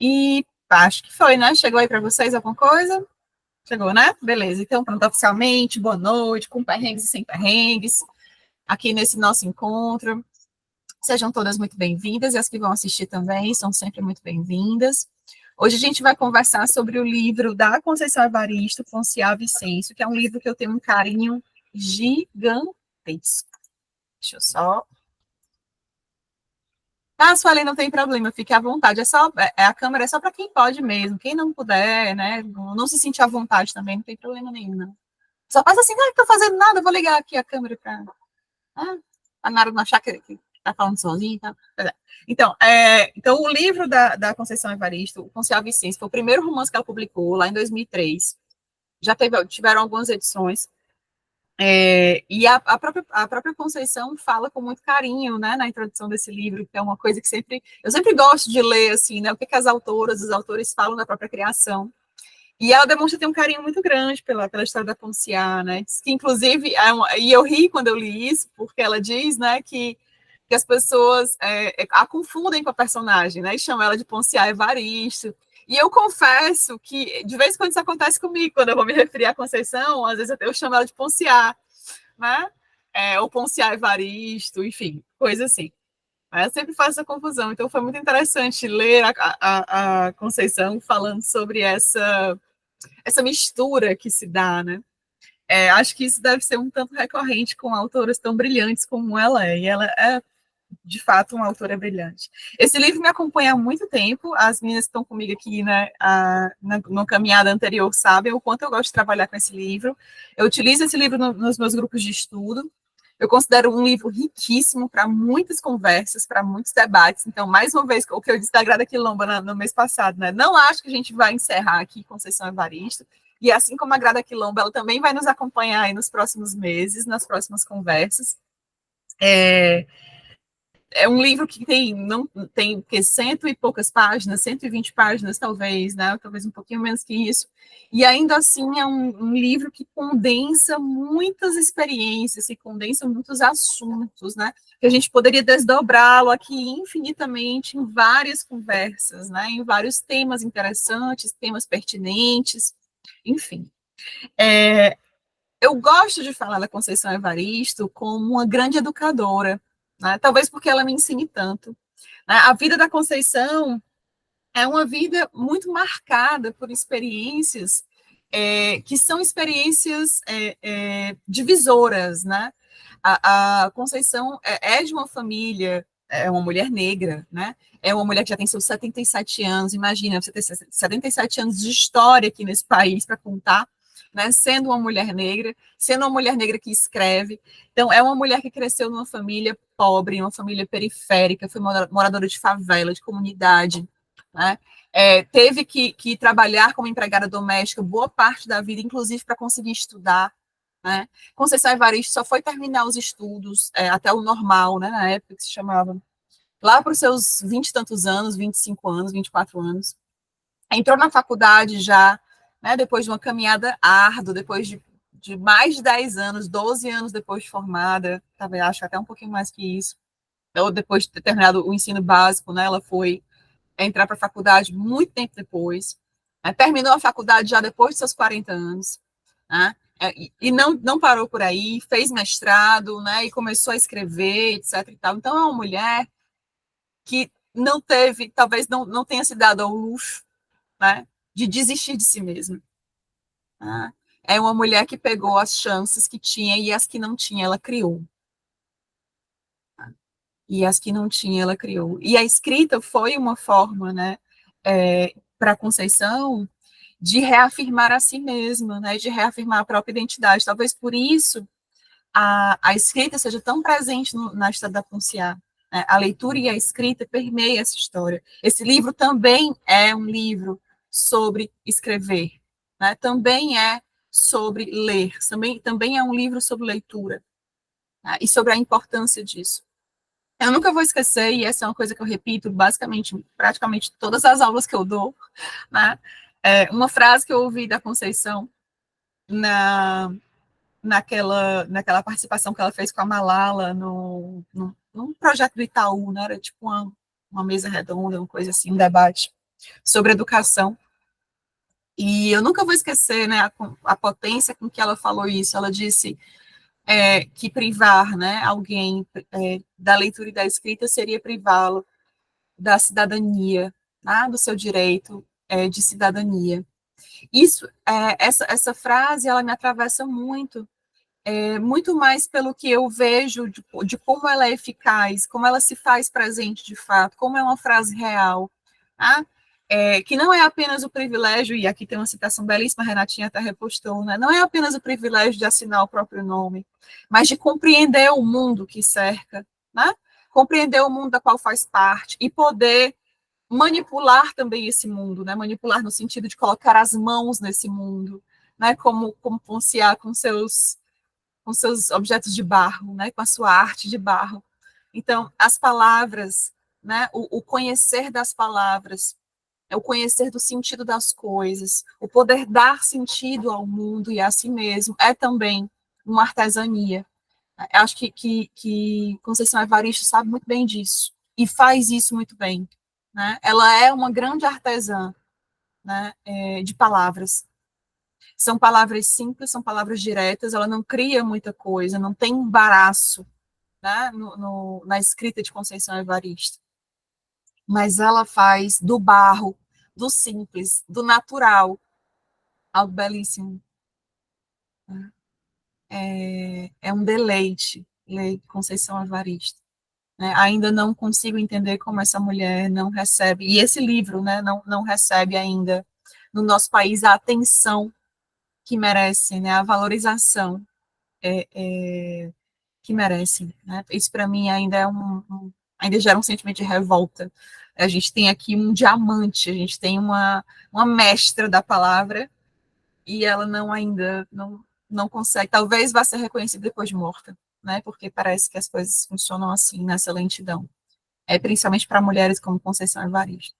E acho que foi, né? Chegou aí para vocês alguma coisa? Chegou, né? Beleza. Então, pronto, oficialmente, boa noite, com perrengues e sem perrengues, aqui nesse nosso encontro. Sejam todas muito bem-vindas e as que vão assistir também são sempre muito bem-vindas. Hoje a gente vai conversar sobre o livro da Conceição Evaristo, Ponciá Vicêncio, que é um livro que eu tenho um carinho gigantesco. Deixa eu só. Ah, Sueli, não tem problema, fique à vontade. A câmera é só para quem pode mesmo. Quem não puder, né? Não se sentir à vontade também, não tem problema nenhum, não. Só passa assim, não estou fazendo nada, vou ligar aqui a câmera para. Ah, a Nara não achar que está falando sozinha. Tá? Então, o livro da Conceição Evaristo, o Ponciá Vicêncio, foi o primeiro romance que ela publicou lá em 2003. Tiveram algumas edições. E a própria Conceição fala com muito carinho, né, na introdução desse livro, que é uma coisa que eu sempre gosto de ler, assim, né, o que as autoras, os autores falam da própria criação. E ela demonstra ter um carinho muito grande pela história da Ponciá, né, diz que, inclusive, e eu ri quando eu li isso, porque ela diz, né, que as pessoas a confundem com a personagem, né, e chamam ela de Ponciá Evaristo. E eu confesso que, de vez em quando, isso acontece comigo, quando eu vou me referir à Conceição, às vezes eu chamo ela de Ponciá, né? Ou Ponciá Evaristo, enfim, coisa assim. Eu sempre faço essa confusão. Então, foi muito interessante ler a Conceição falando sobre essa mistura que se dá, né? Acho que isso deve ser um tanto recorrente com autoras tão brilhantes como ela é. E ela é, de fato, uma autora brilhante. Esse livro me acompanha há muito tempo. As meninas que estão comigo aqui, né, na caminhada anterior sabem o quanto eu gosto de trabalhar com esse livro. Eu utilizo esse livro nos meus grupos de estudo. Eu considero um livro riquíssimo para muitas conversas, para muitos debates. Então, mais uma vez, o que eu disse da Grada Quilomba no mês passado, né? Não acho que a gente vai encerrar aqui Conceição Evaristo. E assim como a Grada Quilomba, ela também vai nos acompanhar aí nos próximos meses, nas próximas conversas. É um livro que não tem que cento e poucas páginas, 120 páginas talvez, né? Talvez um pouquinho menos que isso. E ainda assim é um livro que condensa muitas experiências, que condensa muitos assuntos, né? Que a gente poderia desdobrá-lo aqui infinitamente em várias conversas, né? Em vários temas interessantes, temas pertinentes, enfim. Eu gosto de falar da Conceição Evaristo como uma grande educadora, né? Talvez porque ela me ensine tanto. Né? A vida da Conceição é uma vida muito marcada por experiências que são experiências divisoras, né? A Conceição é de uma família, é uma mulher negra, né? É uma mulher que já tem seus 77 anos, imagina, você ter 77 anos de história aqui nesse país para contar, né? Sendo uma mulher negra que escreve. Então, é uma mulher que cresceu numa família pobre, uma família periférica, foi moradora de favela, de comunidade, né? Teve que trabalhar como empregada doméstica boa parte da vida, inclusive para conseguir estudar, né? Conceição Evaristo só foi terminar os estudos até o normal, né, na época que se chamava, lá para os seus 20 e tantos anos, 25 anos, 24 anos. Entrou na faculdade já, né, depois de uma caminhada árdua, depois de mais de 10 anos, 12 anos depois de formada, talvez acho até um pouquinho mais que isso, ou depois de ter terminado o ensino básico, né, ela foi entrar para a faculdade muito tempo depois, né, terminou a faculdade já depois de seus 40 anos, né, e não parou por aí, fez mestrado, né, e começou a escrever, etc. E tal. Então, é uma mulher que não teve, talvez não tenha se dado ao luxo, né, de desistir de si mesma. Né? É uma mulher que pegou as chances que tinha e as que não tinha, ela criou. E as que não tinha, ela criou. E a escrita foi uma forma, né, para a Conceição, de reafirmar a si mesma, né, de reafirmar a própria identidade. Talvez por isso a escrita seja tão presente na história da Ponciá. Né? A leitura e a escrita permeiam essa história. Esse livro também é um livro sobre escrever, né? Também é sobre ler, também é um livro sobre leitura, né? E sobre a importância disso. Eu nunca vou esquecer, e essa é uma coisa que eu repito basicamente, praticamente todas as aulas que eu dou, né? Uma frase que eu ouvi da Conceição naquela participação que ela fez com a Malala num projeto do Itaú, né? Era tipo uma mesa redonda, uma coisa assim, um debate. sobre educação. E eu nunca vou esquecer, né, a potência com que ela falou isso. Ela disse que privar, né, alguém da leitura e da escrita seria privá-lo da cidadania, né, do seu direito de cidadania. Isso, essa frase, ela me atravessa muito, muito mais pelo que eu vejo de como ela é eficaz, como ela se faz presente de fato, como é uma frase real, tá? Que não é apenas o privilégio, e aqui tem uma citação belíssima, a Renatinha até repostou, né? Não é apenas o privilégio de assinar o próprio nome, mas de compreender o mundo que cerca, né? Compreender o mundo da qual faz parte e poder manipular também esse mundo, né? Manipular no sentido de colocar as mãos nesse mundo, né? Como Ponciar com seus objetos de barro, né? Com a sua arte de barro. Então, as palavras, né? O conhecer das palavras, o conhecer do sentido das coisas, o poder dar sentido ao mundo e a si mesmo, é também uma artesania. Eu acho que Conceição Evaristo sabe muito bem disso e faz isso muito bem. Né? Ela é uma grande artesã, né, de palavras. São palavras simples, são palavras diretas, ela não cria muita coisa, não tem embaraço, né, na escrita de Conceição Evaristo. Mas ela faz do barro, do simples, do natural, algo belíssimo. É um deleite ler Conceição Evaristo. Né? Ainda não consigo entender como essa mulher não recebe, e esse livro, né, não recebe ainda no nosso país a atenção que merece, né, a valorização que merece. Né? Isso para mim ainda ainda gera um sentimento de revolta. A gente tem aqui um diamante, a gente tem uma mestra da palavra e ela não consegue, talvez vá ser reconhecida depois de morta, né? Porque parece que as coisas funcionam assim nessa lentidão. Principalmente para mulheres como Conceição Evaristo.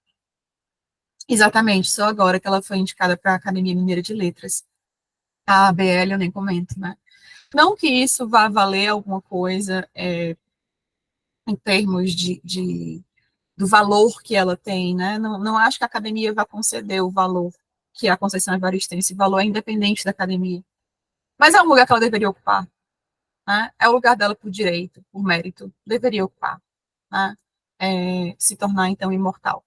Exatamente, só agora que ela foi indicada para a Academia Mineira de Letras. A ABL eu nem comento, né? Não que isso vá valer alguma coisa em termos do valor que ela tem, né? Não acho que a academia vá conceder o valor que a Conceição Evaristo tem. Esse valor é independente da academia. Mas é um lugar que ela deveria ocupar. Né? É o lugar dela por direito, por mérito. Deveria ocupar. Né? Se tornar, então, imortal.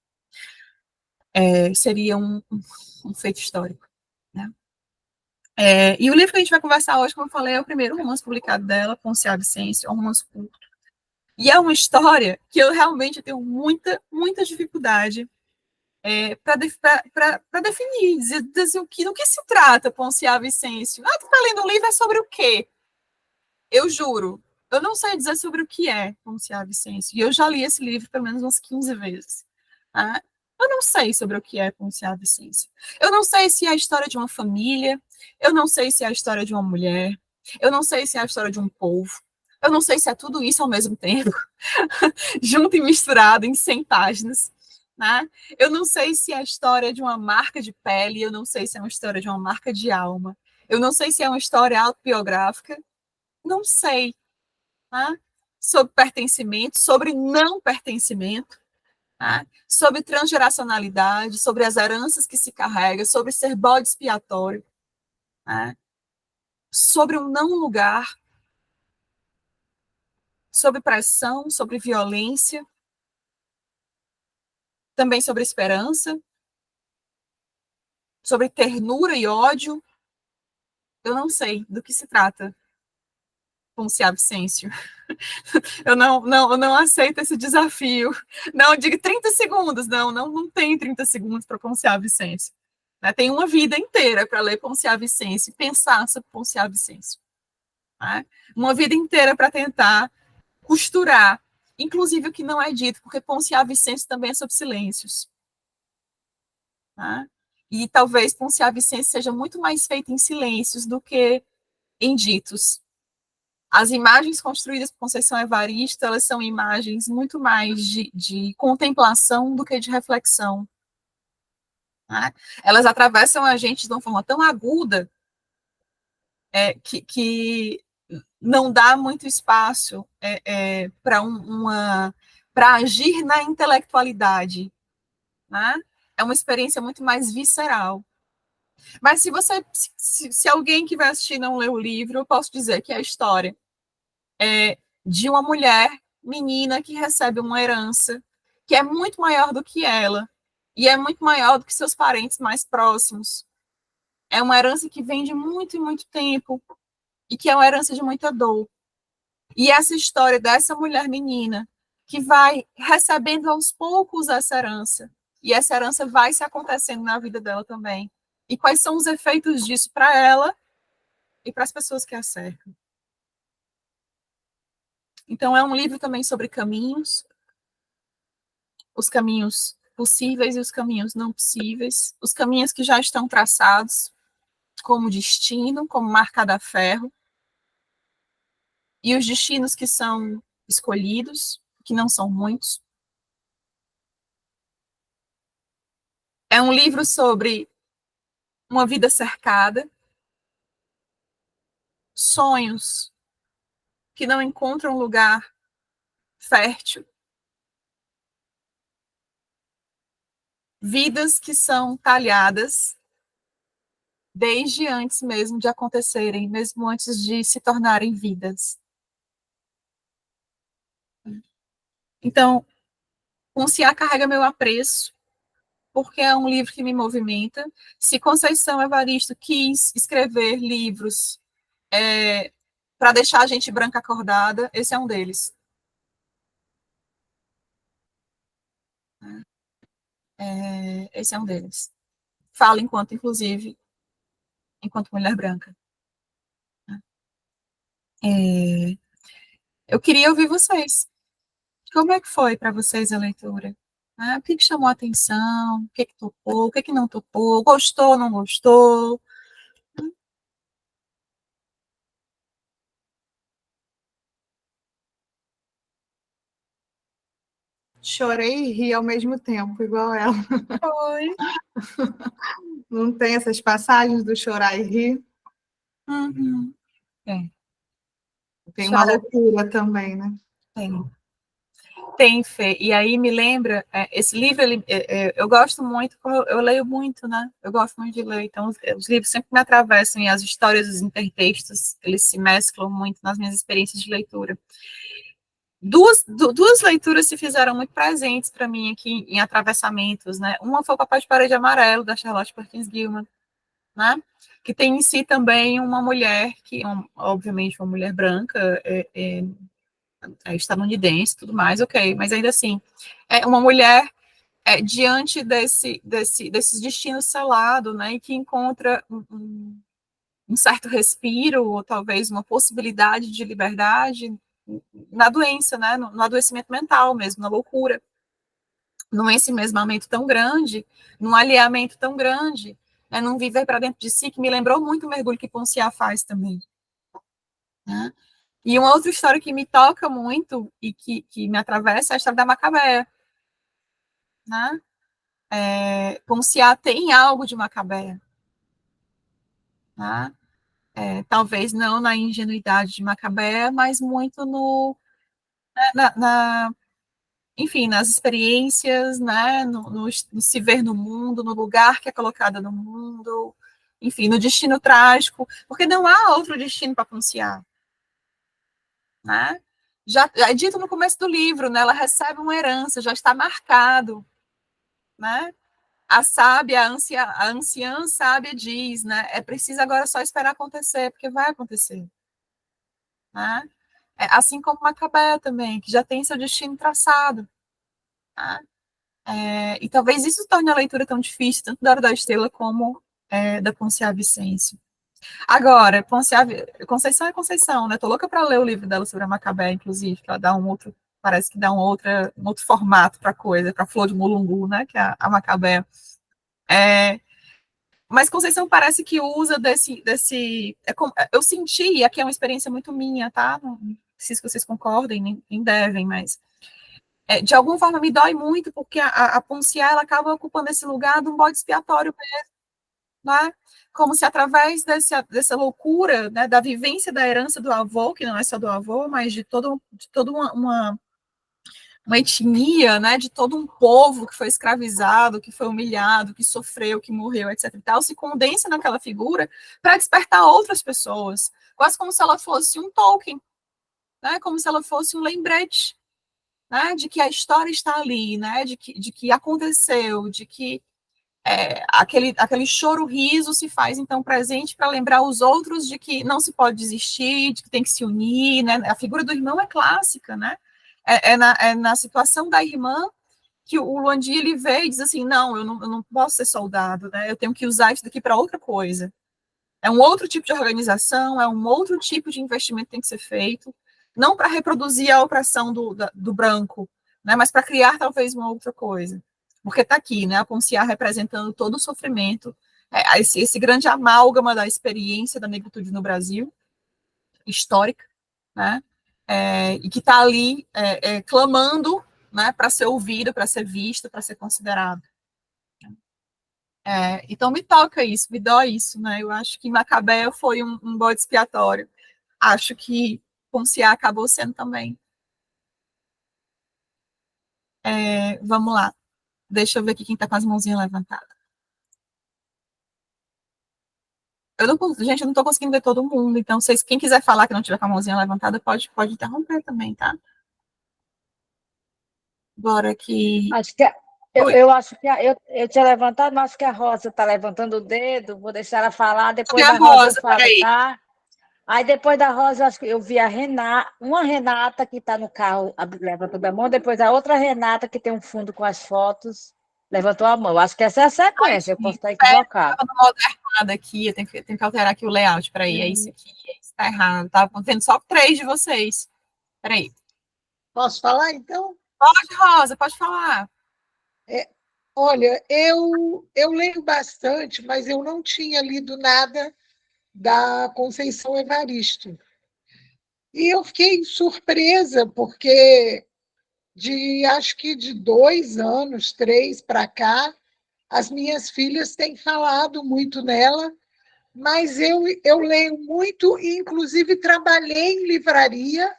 Seria um feito histórico. Né? E o livro que a gente vai conversar hoje, como eu falei, é o primeiro romance publicado dela, Ponciá Vicêncio, é um romance curto. E é uma história que eu realmente tenho muita, muita dificuldade para definir, dizer do que se trata Ponciá Vicêncio. Tu está lendo um livro, é sobre o quê? Eu juro, eu não sei dizer sobre o que é Ponciá Vicêncio. E eu já li esse livro pelo menos umas 15 vezes. Tá? Eu não sei sobre o que é Ponciá Vicêncio. Eu não sei se é a história de uma família, eu não sei se é a história de uma mulher, eu não sei se é a história de um povo, eu não sei se é tudo isso ao mesmo tempo, junto e misturado em 100 páginas. Né? Eu não sei se é a história de uma marca de pele, eu não sei se é uma história de uma marca de alma, eu não sei se é uma história autobiográfica, não sei. Né? Sobre pertencimento, sobre não pertencimento, né? Sobre transgeracionalidade, sobre as heranças que se carrega, sobre ser bode expiatório, né? Sobre um não lugar, sobre pressão, sobre violência, também sobre esperança, sobre ternura e ódio. Eu não sei do que se trata Ponciá Vicêncio. Eu não aceito esse desafio. Não, diga 30 segundos. Não tem 30 segundos para Ponciá Vicêncio. Né? Tem uma vida inteira para ler Ponciá Vicêncio e pensar sobre Ponciá Vicêncio. Né? Uma vida inteira para tentar costurar, inclusive o que não é dito, porque Ponciá Vicêncio também é sobre silêncios. Né? E talvez Ponciá Vicêncio seja muito mais feito em silêncios do que em ditos. As imagens construídas por Conceição Evaristo, elas são imagens muito mais de contemplação do que de reflexão. Né? Elas atravessam a gente de uma forma tão aguda que não dá muito espaço para agir na intelectualidade. Né? é uma experiência muito mais visceral. Mas se alguém que vai assistir não lê o livro, eu posso dizer que é a história de uma mulher, menina, que recebe uma herança que é muito maior do que ela e é muito maior do que seus parentes mais próximos. É uma herança que vem de muito e muito tempo e que é uma herança de muita dor. E essa história dessa mulher menina que vai recebendo aos poucos essa herança, e essa herança vai se acontecendo na vida dela também. E quais são os efeitos disso para ela e para as pessoas que a cercam. Então, é um livro também sobre caminhos, os caminhos possíveis e os caminhos não possíveis, os caminhos que já estão traçados, como destino, como marcada a ferro, e os destinos que são escolhidos, que não são muitos. É um livro sobre uma vida cercada, sonhos que não encontram lugar fértil, vidas que são talhadas desde antes mesmo de acontecerem, mesmo antes de se tornarem vidas. Então, Ponciá carrega meu apreço, porque é um livro que me movimenta. Se Conceição Evaristo quis escrever livros para deixar a gente branca acordada, esse é um deles. Esse é um deles. Fala enquanto, inclusive, enquanto mulher branca. É, eu queria ouvir vocês. Como é que foi para vocês a leitura? O que chamou a atenção? O que topou? O que não topou? Gostou, não gostou? Chorei e ri ao mesmo tempo, igual ela. Foi. Não tem essas passagens do chorar e rir? Uhum. É. Tem uma Chora. loucura também, né? Tem. Tem, Fê. E aí me lembra, esse livro, eu gosto muito, eu leio muito, né? Eu gosto muito de ler, então os livros sempre me atravessam e as histórias, os intertextos, eles se mesclam muito nas minhas experiências de leitura. Duas leituras se fizeram muito presentes para mim aqui em atravessamentos, né? Uma foi o Papel de Parede Amarelo, da Charlotte Perkins Gilman, né? Que tem em si também uma mulher, que obviamente uma mulher branca, estadunidense, tudo mais, ok, mas ainda assim, é uma mulher diante desses destinos selados, né? E que encontra um certo respiro, ou talvez uma possibilidade de liberdade na doença, né? No adoecimento mental mesmo, na loucura, num ensimesmamento tão grande, num alheamento tão grande, num viver para dentro de si, que me lembrou muito o mergulho que Ponciá faz também. Né? E uma outra história que me toca muito e que me atravessa é a história da Macabéa. Né? Ponciá tem algo de Macabéa. Né? Talvez não na ingenuidade de Macabéa, mas muito enfim, nas experiências, né, no se ver no mundo, no lugar que é colocada no mundo, enfim, no destino trágico, porque não há outro destino para Ponciá, né? Já é dito no começo do livro, né? Ela recebe uma herança, já está marcado, né? A sábia, a anciã sábia diz, né? É preciso agora só esperar acontecer, porque vai acontecer, né? Assim como Macabé também, que já tem seu destino traçado, né? E talvez isso torne a leitura tão difícil, tanto da Hora da Estrela como da Ponciá Vicêncio. Agora, Conceição é Conceição, né? Tô louca para ler o livro dela sobre a Macabé, inclusive, que ela dá parece que dá um outro formato para coisa, para Flor de Mulungu, né? Que é a Macabé. Mas Conceição parece que usa eu senti, e aqui é uma experiência muito minha, tá? Não sei se vocês concordem, nem devem, mas de alguma forma me dói muito, porque a Ponciá, ela acaba ocupando esse lugar de um bode expiatório mesmo, né? Como se através dessa loucura, né, da vivência da herança do avô, que não é só do avô, mas de toda uma etnia, né, de todo um povo que foi escravizado, que foi humilhado, que sofreu, que morreu, etc. e tal, se condensa naquela figura para despertar outras pessoas, quase como se ela fosse um Tolkien, né, como se ela fosse um lembrete, né, de que a história está ali, né, de que aconteceu, de que aquele choro-riso se faz, então, presente para lembrar os outros de que não se pode desistir, de que tem que se unir, né? A figura do irmão é clássica, né? É na situação da irmã que o Luandi, ele vê e diz assim, não, eu não posso ser soldado, né? Eu tenho que usar isso daqui para outra coisa. É um outro tipo de organização, é um outro tipo de investimento que tem que ser feito, não para reproduzir a opressão do branco, né? Mas para criar talvez uma outra coisa. Porque está aqui, né, a Ponciar representando todo o sofrimento, esse grande amálgama da experiência da negritude no Brasil, histórica, né, e que está ali clamando, né, para ser ouvido, para ser visto, para ser considerado. Então me toca isso, me dói isso, né? Eu acho que Macabeo foi um bode expiatório. Acho que Ponciar acabou sendo também. Vamos lá. Deixa eu ver aqui quem está com as mãozinhas levantadas. Gente, eu não estou conseguindo ver todo mundo, então quem quiser falar que não tiver com a mãozinha levantada, pode interromper também, tá? Bora que... Acho que eu acho que eu tinha levantado, mas acho que a Rosa está levantando o dedo. Vou deixar ela falar, depois da Rosa eu falo, tá? Aí depois da Rosa, eu acho que eu vi uma Renata que está no carro levantando a mão, depois a outra Renata que tem um fundo com as fotos levantou a mão. Acho que essa é a sequência, eu posso estar equivocada. Eu estava errado aqui, eu tenho que alterar aqui o layout, peraí, é isso aqui, está errado, estava vendo só 3 de vocês. Peraí. Posso falar, então? Pode, Rosa, pode falar. Olha, eu leio bastante, mas eu não tinha lido nada da Conceição Evaristo. E eu fiquei surpresa, porque acho que de 2 anos, 3 para cá, as minhas filhas têm falado muito nela, mas eu leio muito, e inclusive trabalhei em livraria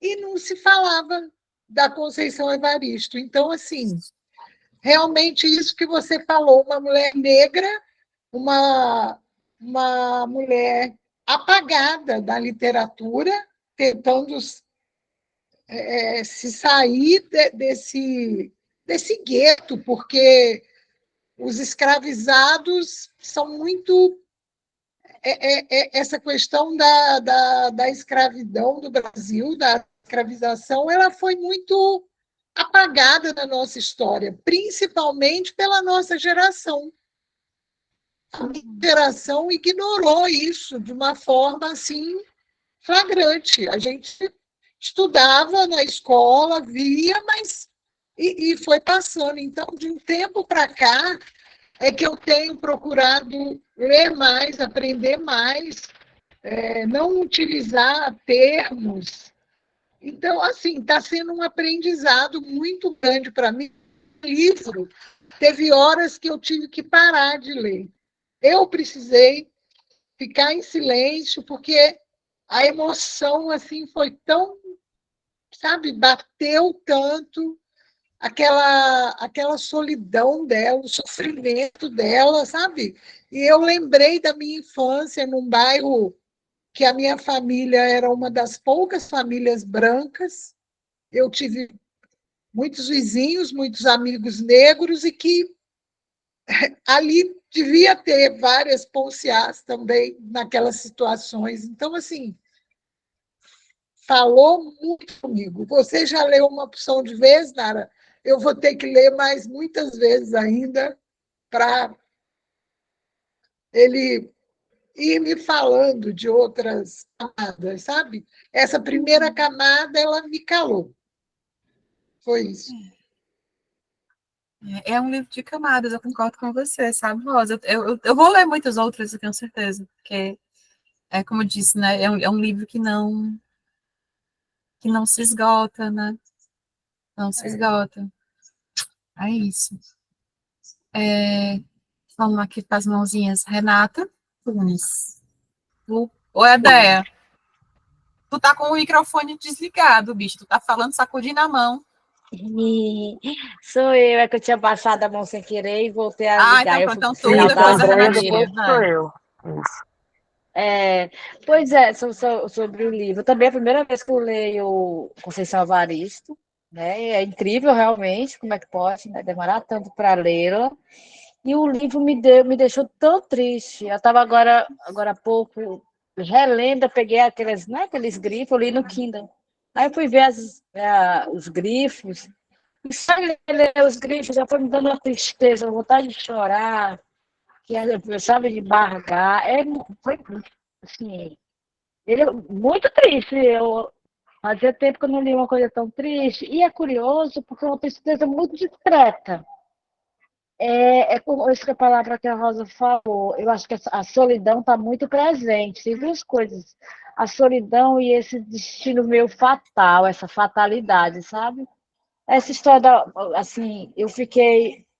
e não se falava da Conceição Evaristo. Então, assim, realmente isso que você falou, uma mulher negra, uma mulher apagada da literatura, tentando se sair desse gueto, porque os escravizados são muito. Essa questão da escravidão do Brasil, da escravização, ela foi muito apagada na nossa história, principalmente pela nossa geração. A minha geração ignorou isso de uma forma assim flagrante. A gente estudava na escola, via, mas e foi passando. Então, de um tempo para cá, é que eu tenho procurado ler mais, aprender mais, não utilizar termos. Então, assim, está sendo um aprendizado muito grande para mim. O livro teve horas que eu tive que parar de ler. Eu precisei ficar em silêncio, porque a emoção assim foi tão, sabe, bateu tanto, aquela solidão dela, o sofrimento dela, sabe? E eu lembrei da minha infância num bairro que a minha família era uma das poucas famílias brancas. Eu tive muitos vizinhos, muitos amigos negros, e que ali devia ter várias Ponciás também naquelas situações. Então, assim, falou muito comigo. Você já leu uma opção de vez, Nara? Eu vou ter que ler mais muitas vezes ainda para ele ir me falando de outras camadas, sabe? Essa primeira camada, ela me calou. Foi isso. É um livro de camadas, eu concordo com você, sabe, Rosa? Eu vou ler muitas outras, eu tenho certeza, porque, como eu disse, né, é um livro que não se esgota, né? Não se esgota. É isso. Vamos aqui para as mãozinhas. Renata Tunes. Oi, Adéia. Tu tá com o microfone desligado, bicho. Tu tá falando sacudindo a mão. E sou eu, é que eu tinha baixado a mão sem querer e voltei a ligar. Então Eu pronto, fui então pro tu, final Isso, a depois da. a Andréia, Maria, depois sou vai. eu. Isso. Pois é, sobre o livro. Também é a primeira vez que eu leio Conceição Evaristo, né? É incrível realmente como é que pode, né, demorar tanto para lê-la. E o livro me deixou tão triste. Eu estava agora há pouco relendo, peguei aqueles, né, aqueles grifos, eu li no Kindle. Aí eu fui ver os grifos, e só ler os grifos já foi me dando uma tristeza, uma vontade de chorar, que eu sabe, de bargar. Foi assim, ele é muito triste. Eu fazia tempo que eu não li uma coisa tão triste. E é curioso, porque é uma tristeza muito discreta. É como essa palavra que a Rosa falou. Eu acho que a solidão está muito presente. Tem duas coisas. A solidão e esse destino meio fatal, essa fatalidade, sabe? Essa história, assim,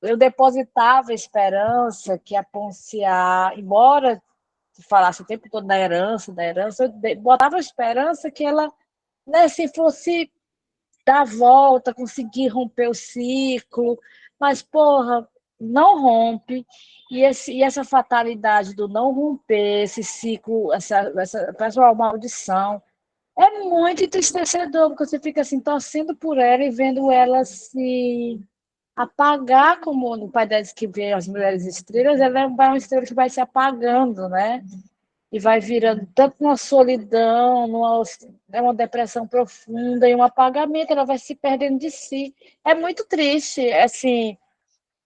eu depositava esperança que a Ponciá, embora se falasse o tempo todo da herança, eu botava esperança que ela, né, se fosse dar a volta, conseguir romper o ciclo, mas, porra, não rompe, e essa fatalidade do não romper, esse ciclo, parece uma maldição, é muito entristecedor, porque você fica assim, torcendo por ela e vendo ela se apagar, como no Pai das que vê as mulheres estrelas, ela é uma estrela que vai se apagando, né? E vai virando tanto uma solidão, uma depressão profunda e um apagamento, ela vai se perdendo de si. É muito triste, assim,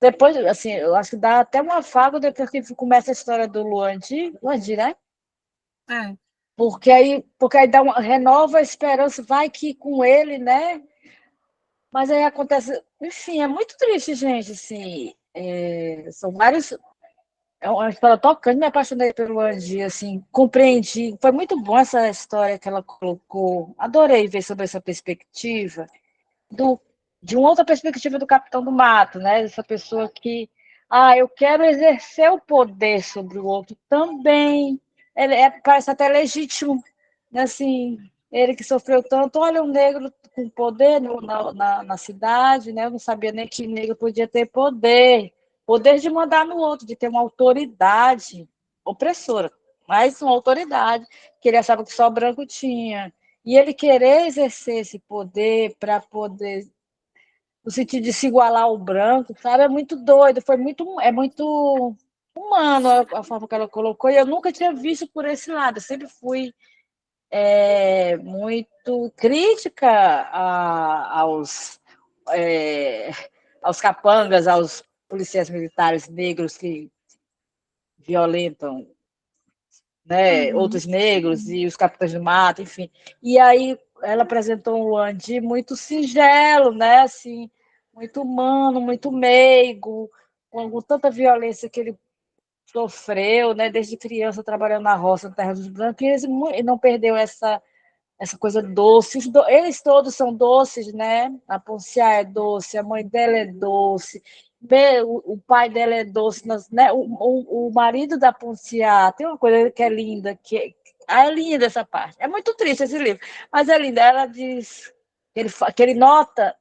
depois, assim, eu acho que dá até um afago depois que começa a história do Luandi, né? É. Porque aí renova a esperança, vai que com ele, né? Mas aí acontece, enfim, é muito triste, gente, assim, são vários. É uma história tocante, me apaixonei pelo Angie, assim, compreendi. Foi muito bom essa história que ela colocou. Adorei ver sobre essa perspectiva, do, de uma outra perspectiva do Capitão do Mato, né? Essa pessoa que, eu quero exercer o poder sobre o outro também. Parece até legítimo, né? Assim, ele que sofreu tanto. Olha, um negro com poder na cidade, né? Eu não sabia nem que negro podia ter poder. Poder de mandar no outro, de ter uma autoridade opressora, mas uma autoridade que ele achava que só branco tinha. E ele querer exercer esse poder para poder, no sentido de se igualar ao branco, sabe? É muito doido, é muito humano a forma que ela colocou, e eu nunca tinha visto por esse lado. Eu sempre fui muito crítica aos capangas, aos policiais militares negros que violentam, né, Uhum. outros negros e os capitães do mato, enfim. E aí ela apresentou um Andy muito singelo, né, assim, muito humano, muito meigo, com tanta violência que ele sofreu, né, desde criança trabalhando na roça, na terra dos brancos, e ele não perdeu essa coisa doce. Eles todos são doces, né? A Ponciá é doce, a mãe dela é doce, o pai dela é doce, né? O marido da Ponciá tem uma coisa que é linda, é linda essa parte. É muito triste esse livro, mas é linda. Ela diz que ele nota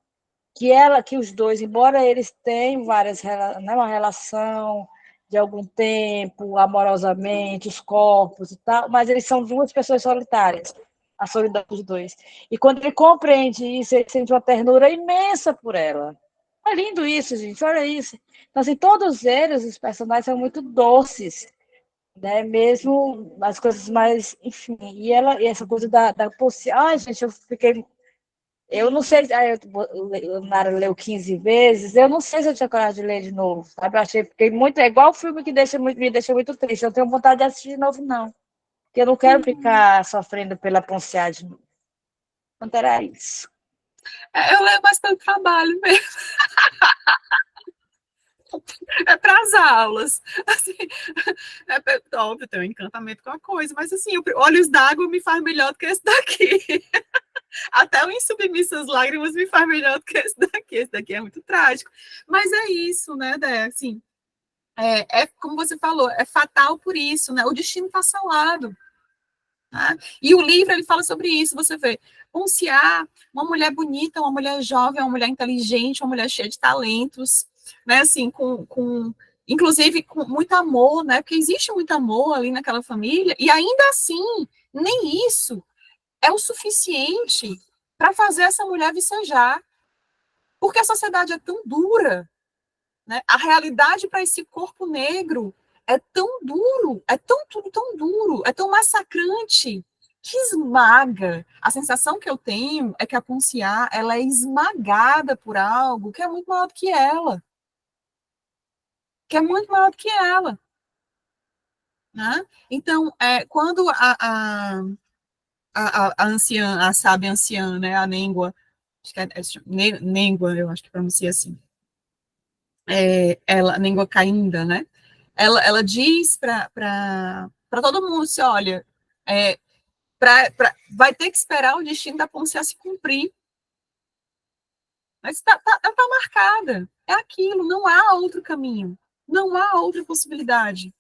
que os dois, embora eles tenham né, uma relação de algum tempo, amorosamente, os corpos e tal, mas eles são duas pessoas solitárias, a solidão dos dois. E quando ele compreende isso, ele sente uma ternura imensa por ela. É lindo isso, gente, olha isso. Então, assim, todos eles, os personagens, são muito doces, né? Mesmo as coisas mais, enfim. E essa coisa da ai, gente, eu não sei, o Nara leu 15 vezes, eu não sei se eu tinha coragem de ler de novo, sabe? Eu achei, fiquei muito, é igual o filme que me deixa muito triste, eu não tenho vontade de assistir de novo, não, porque eu não quero ficar sofrendo pela Ponciá de novo. Então era isso. Eu leio bastante trabalho mesmo. É para as aulas. Assim, óbvio, tem um encantamento com a coisa, mas assim, Olhos d'Água me faz melhor do que esse daqui. Até o Insubmissas Lágrimas me faz melhor do que esse daqui. Esse daqui é muito trágico. Mas é isso, né, Dé? Assim, como você falou, é fatal por isso, né? O destino está salado. Tá? E o livro, ele fala sobre isso, você vê, Ponciá, uma mulher bonita, uma mulher jovem, uma mulher inteligente, uma mulher cheia de talentos, né, assim, inclusive com muito amor, né, porque existe muito amor ali naquela família, e ainda assim, nem isso é o suficiente para fazer essa mulher vicejar, porque a sociedade é tão dura, né, a realidade para esse corpo negro é tão duro, é tudo tão duro, é tão massacrante, que esmaga. A sensação que eu tenho é que a Ponciá, ela é esmagada por algo que é muito maior do que ela. Que é muito maior do que ela. Né? Então, quando a anciã, a sábia anciã, né, a Nengua, acho que Nengua, eu acho que pronuncia assim, ela, Nengua Cainda, né? Ela diz para todo mundo, assim, olha, vai ter que esperar o destino da Ponciá se cumprir. Mas tá marcada. É aquilo, não há outro caminho. Não há outra possibilidade.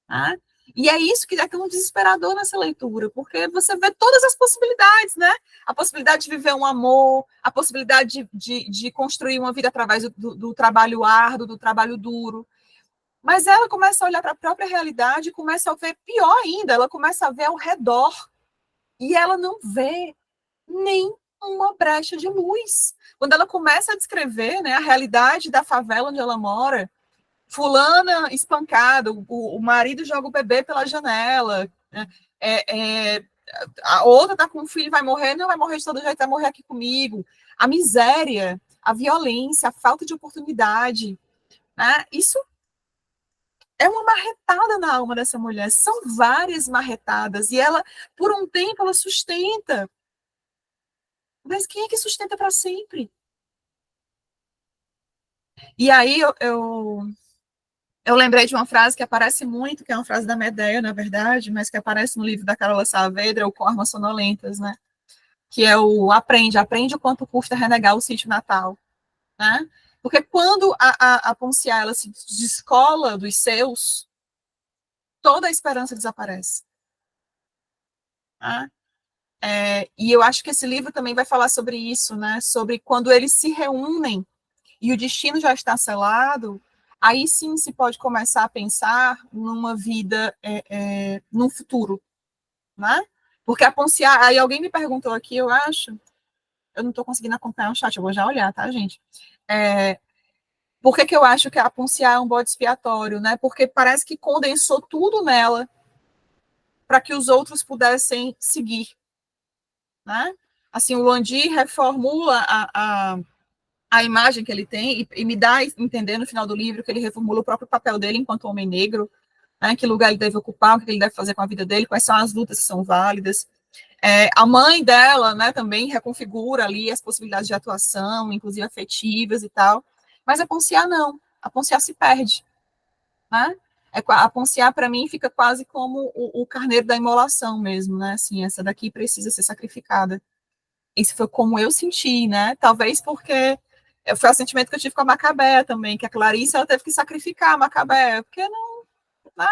Tá? E é isso que é tão desesperador nessa leitura, porque você vê todas as possibilidades, né? A possibilidade de viver um amor, a possibilidade de construir uma vida através do trabalho árduo, do trabalho duro. Mas ela começa a olhar para a própria realidade e começa a ver, pior ainda, ela começa a ver ao redor. E ela não vê nem uma brecha de luz. Quando ela começa a descrever, né, a realidade da favela onde ela mora, fulana espancada, o marido joga o bebê pela janela, né, a outra tá com um filho, vai morrer, não vai morrer de todo jeito, vai morrer aqui comigo. A miséria, a violência, a falta de oportunidade, né, isso é uma marretada na alma dessa mulher. São várias marretadas. E ela, por um tempo, ela sustenta. Mas quem é que sustenta para sempre? E aí eu lembrei de uma frase que aparece muito, que é uma frase da Medea, na verdade, mas que aparece no livro da Carola Saavedra, o Com Armas Sonolentas, né? Que é o aprende o quanto custa renegar o sítio natal, né? Porque quando a Ponciá, ela se descola dos seus, toda a esperança desaparece. Né? E eu acho que esse livro também vai falar sobre isso, né? Sobre quando eles se reúnem e o destino já está selado, aí sim se pode começar a pensar numa vida, num futuro, né? Porque a Ponciá, aí alguém me perguntou aqui, eu acho, eu não estou conseguindo acompanhar o chat, eu vou já olhar, tá, gente? Por que eu acho que a Ponciá é um bode expiatório, né? Porque parece que condensou tudo nela para que os outros pudessem seguir, né? Assim, o Luandi reformula a imagem que ele tem e me dá a entender no final do livro que ele reformula o próprio papel dele enquanto homem negro, né, que lugar ele deve ocupar, o que ele deve fazer com a vida dele, quais são as lutas que são válidas. A mãe dela, né, também reconfigura ali as possibilidades de atuação, inclusive afetivas e tal, mas a Ponciá não, a Ponciá se perde, né? A Ponciá, para mim, fica quase como o carneiro da imolação mesmo, né? Assim, essa daqui precisa ser sacrificada. Isso foi como eu senti, né? Talvez porque foi o sentimento que eu tive com a Macabea também, que a Clarice ela teve que sacrificar a Macabea, porque não, né?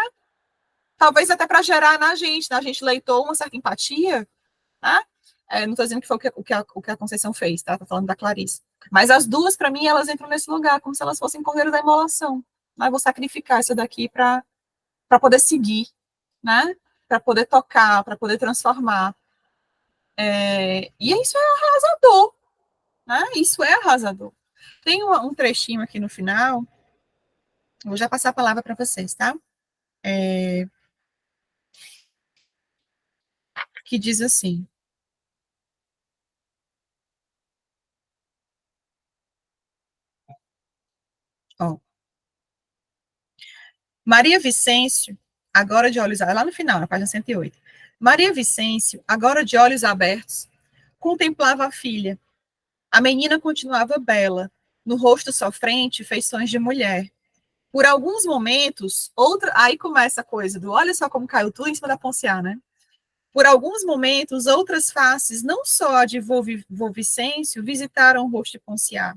Talvez até para gerar na gente leitor, uma certa empatia, né? Não estou dizendo que foi o que a Conceição fez, tá? Estou falando da Clarice. Mas as duas, para mim, elas entram nesse lugar, como se elas fossem cordeiro da imolação. Né? Vou sacrificar isso daqui para poder seguir, né? Para poder tocar, para poder transformar. E isso é arrasador, né? Isso é arrasador. Tem um trechinho aqui no final, vou já passar a palavra para vocês, tá? Que diz assim. Ó. Maria Vicêncio, agora de olhos, lá no final, na página 108. Maria Vicêncio, agora de olhos abertos, contemplava a filha. A menina continuava bela, no rosto sofrente, feições de mulher. Por alguns momentos, aí começa a coisa do olha só como caiu tudo em cima da Ponciá, né? Por alguns momentos, outras faces, não só a de vô Vicêncio, visitaram o rosto de Ponciá.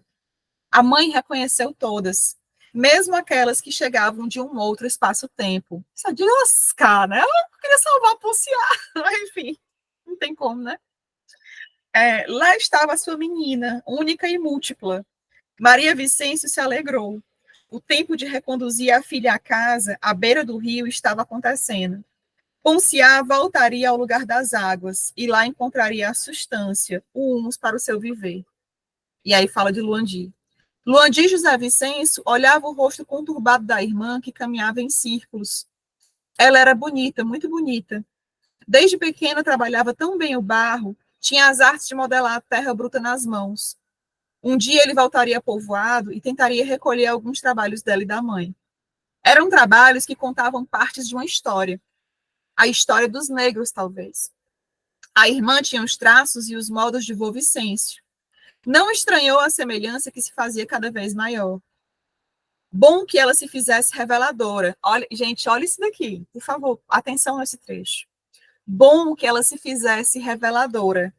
A mãe reconheceu todas, mesmo aquelas que chegavam de um outro espaço-tempo. Isso é de lascar, né? queria salvar a Ponciá. Enfim, não tem como, né? Lá estava a sua menina, única e múltipla. Maria Vicêncio se alegrou. O tempo de reconduzir a filha à casa, à beira do rio, estava acontecendo. Ponciá voltaria ao lugar das águas, e lá encontraria a substância, o humus para o seu viver. E aí fala de Luandi. Luandi e José Vicêncio olhava o rosto conturbado da irmã, que caminhava em círculos. Ela era bonita, muito bonita. Desde pequena trabalhava tão bem o barro, tinha as artes de modelar a terra bruta nas mãos. Um dia ele voltaria a povoado e tentaria recolher alguns trabalhos dela e da mãe. Eram trabalhos que contavam partes de uma história. A história dos negros, talvez. A irmã tinha os traços e os modos de vô Vicêncio. Não estranhou a semelhança que se fazia cada vez maior. Bom que ela se fizesse reveladora. Olha, gente, olha isso daqui, por favor, atenção nesse trecho. Bom que ela se fizesse reveladora,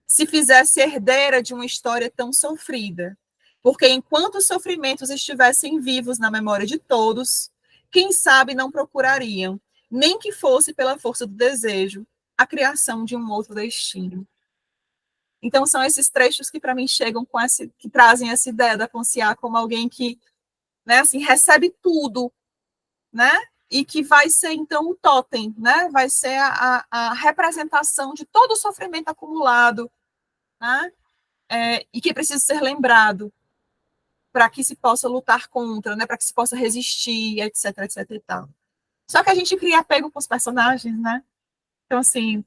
se fizesse herdeira de uma história tão sofrida, porque enquanto os sofrimentos estivessem vivos na memória de todos, quem sabe não procurariam, nem que fosse pela força do desejo, a criação de um outro destino. Então são esses trechos que para mim chegam com que trazem essa ideia da Ponciá como alguém que, né, assim, recebe tudo, né? E que vai ser, então, o totem, né? Vai ser a representação de todo o sofrimento acumulado, né? E que precisa ser lembrado para que se possa lutar contra, né? Para que se possa resistir, etc, etc e tal. Só que a gente cria apego com os personagens, né? Então, assim,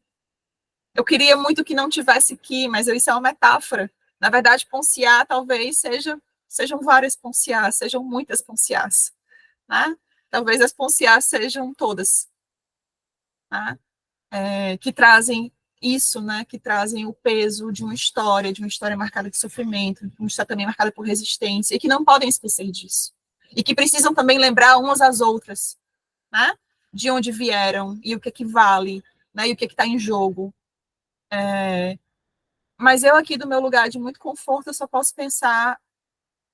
eu queria muito que não tivesse aqui, mas isso é uma metáfora. Na verdade, Ponciá talvez sejam várias Ponciás, sejam muitas Ponciás, né? Talvez as Ponciás sejam todas, né? Que trazem isso, né? Que trazem o peso de uma história marcada de sofrimento, uma história também marcada por resistência, e que não podem esquecer disso. E que precisam também lembrar umas às outras, né? De onde vieram e o que vale, né? E o que está em jogo. Mas eu aqui do meu lugar de muito conforto, eu só posso pensar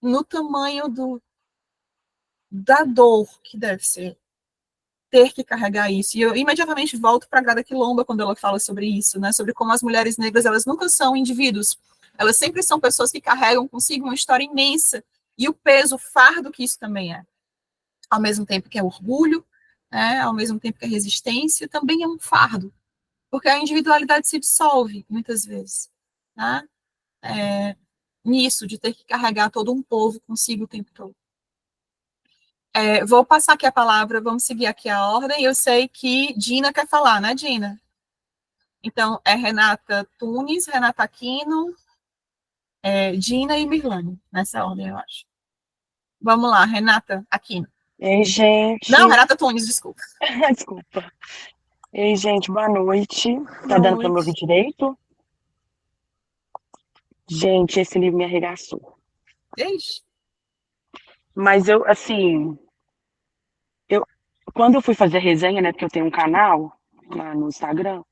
no tamanho da dor que deve ser ter que carregar isso. E eu imediatamente volto para a Grada Quilomba quando ela fala sobre isso, né? Sobre como as mulheres negras, elas nunca são indivíduos. Elas sempre são pessoas que carregam consigo uma história imensa e o peso, o fardo que isso também é. Ao mesmo tempo que é orgulho, né? Ao mesmo tempo que é resistência, também é um fardo. Porque a individualidade se dissolve, muitas vezes, né? Nisso, de ter que carregar todo um povo consigo o tempo todo. Vou passar aqui a palavra, vamos seguir aqui a ordem. Eu sei que Dina quer falar, né, Dina? Então, Renata Tunes, Renata Aquino, Dina e Mirlane, nessa ordem, eu acho. Vamos lá, Renata Aquino. Ei, gente. Não, Renata Tunes, desculpa. Desculpa. Ei, gente, boa noite. Tá dando para me ouvir direito? Gente, esse livro me arregaçou. Ixi. Mas eu, assim, quando eu fui fazer resenha, né, porque eu tenho um canal lá no Instagram,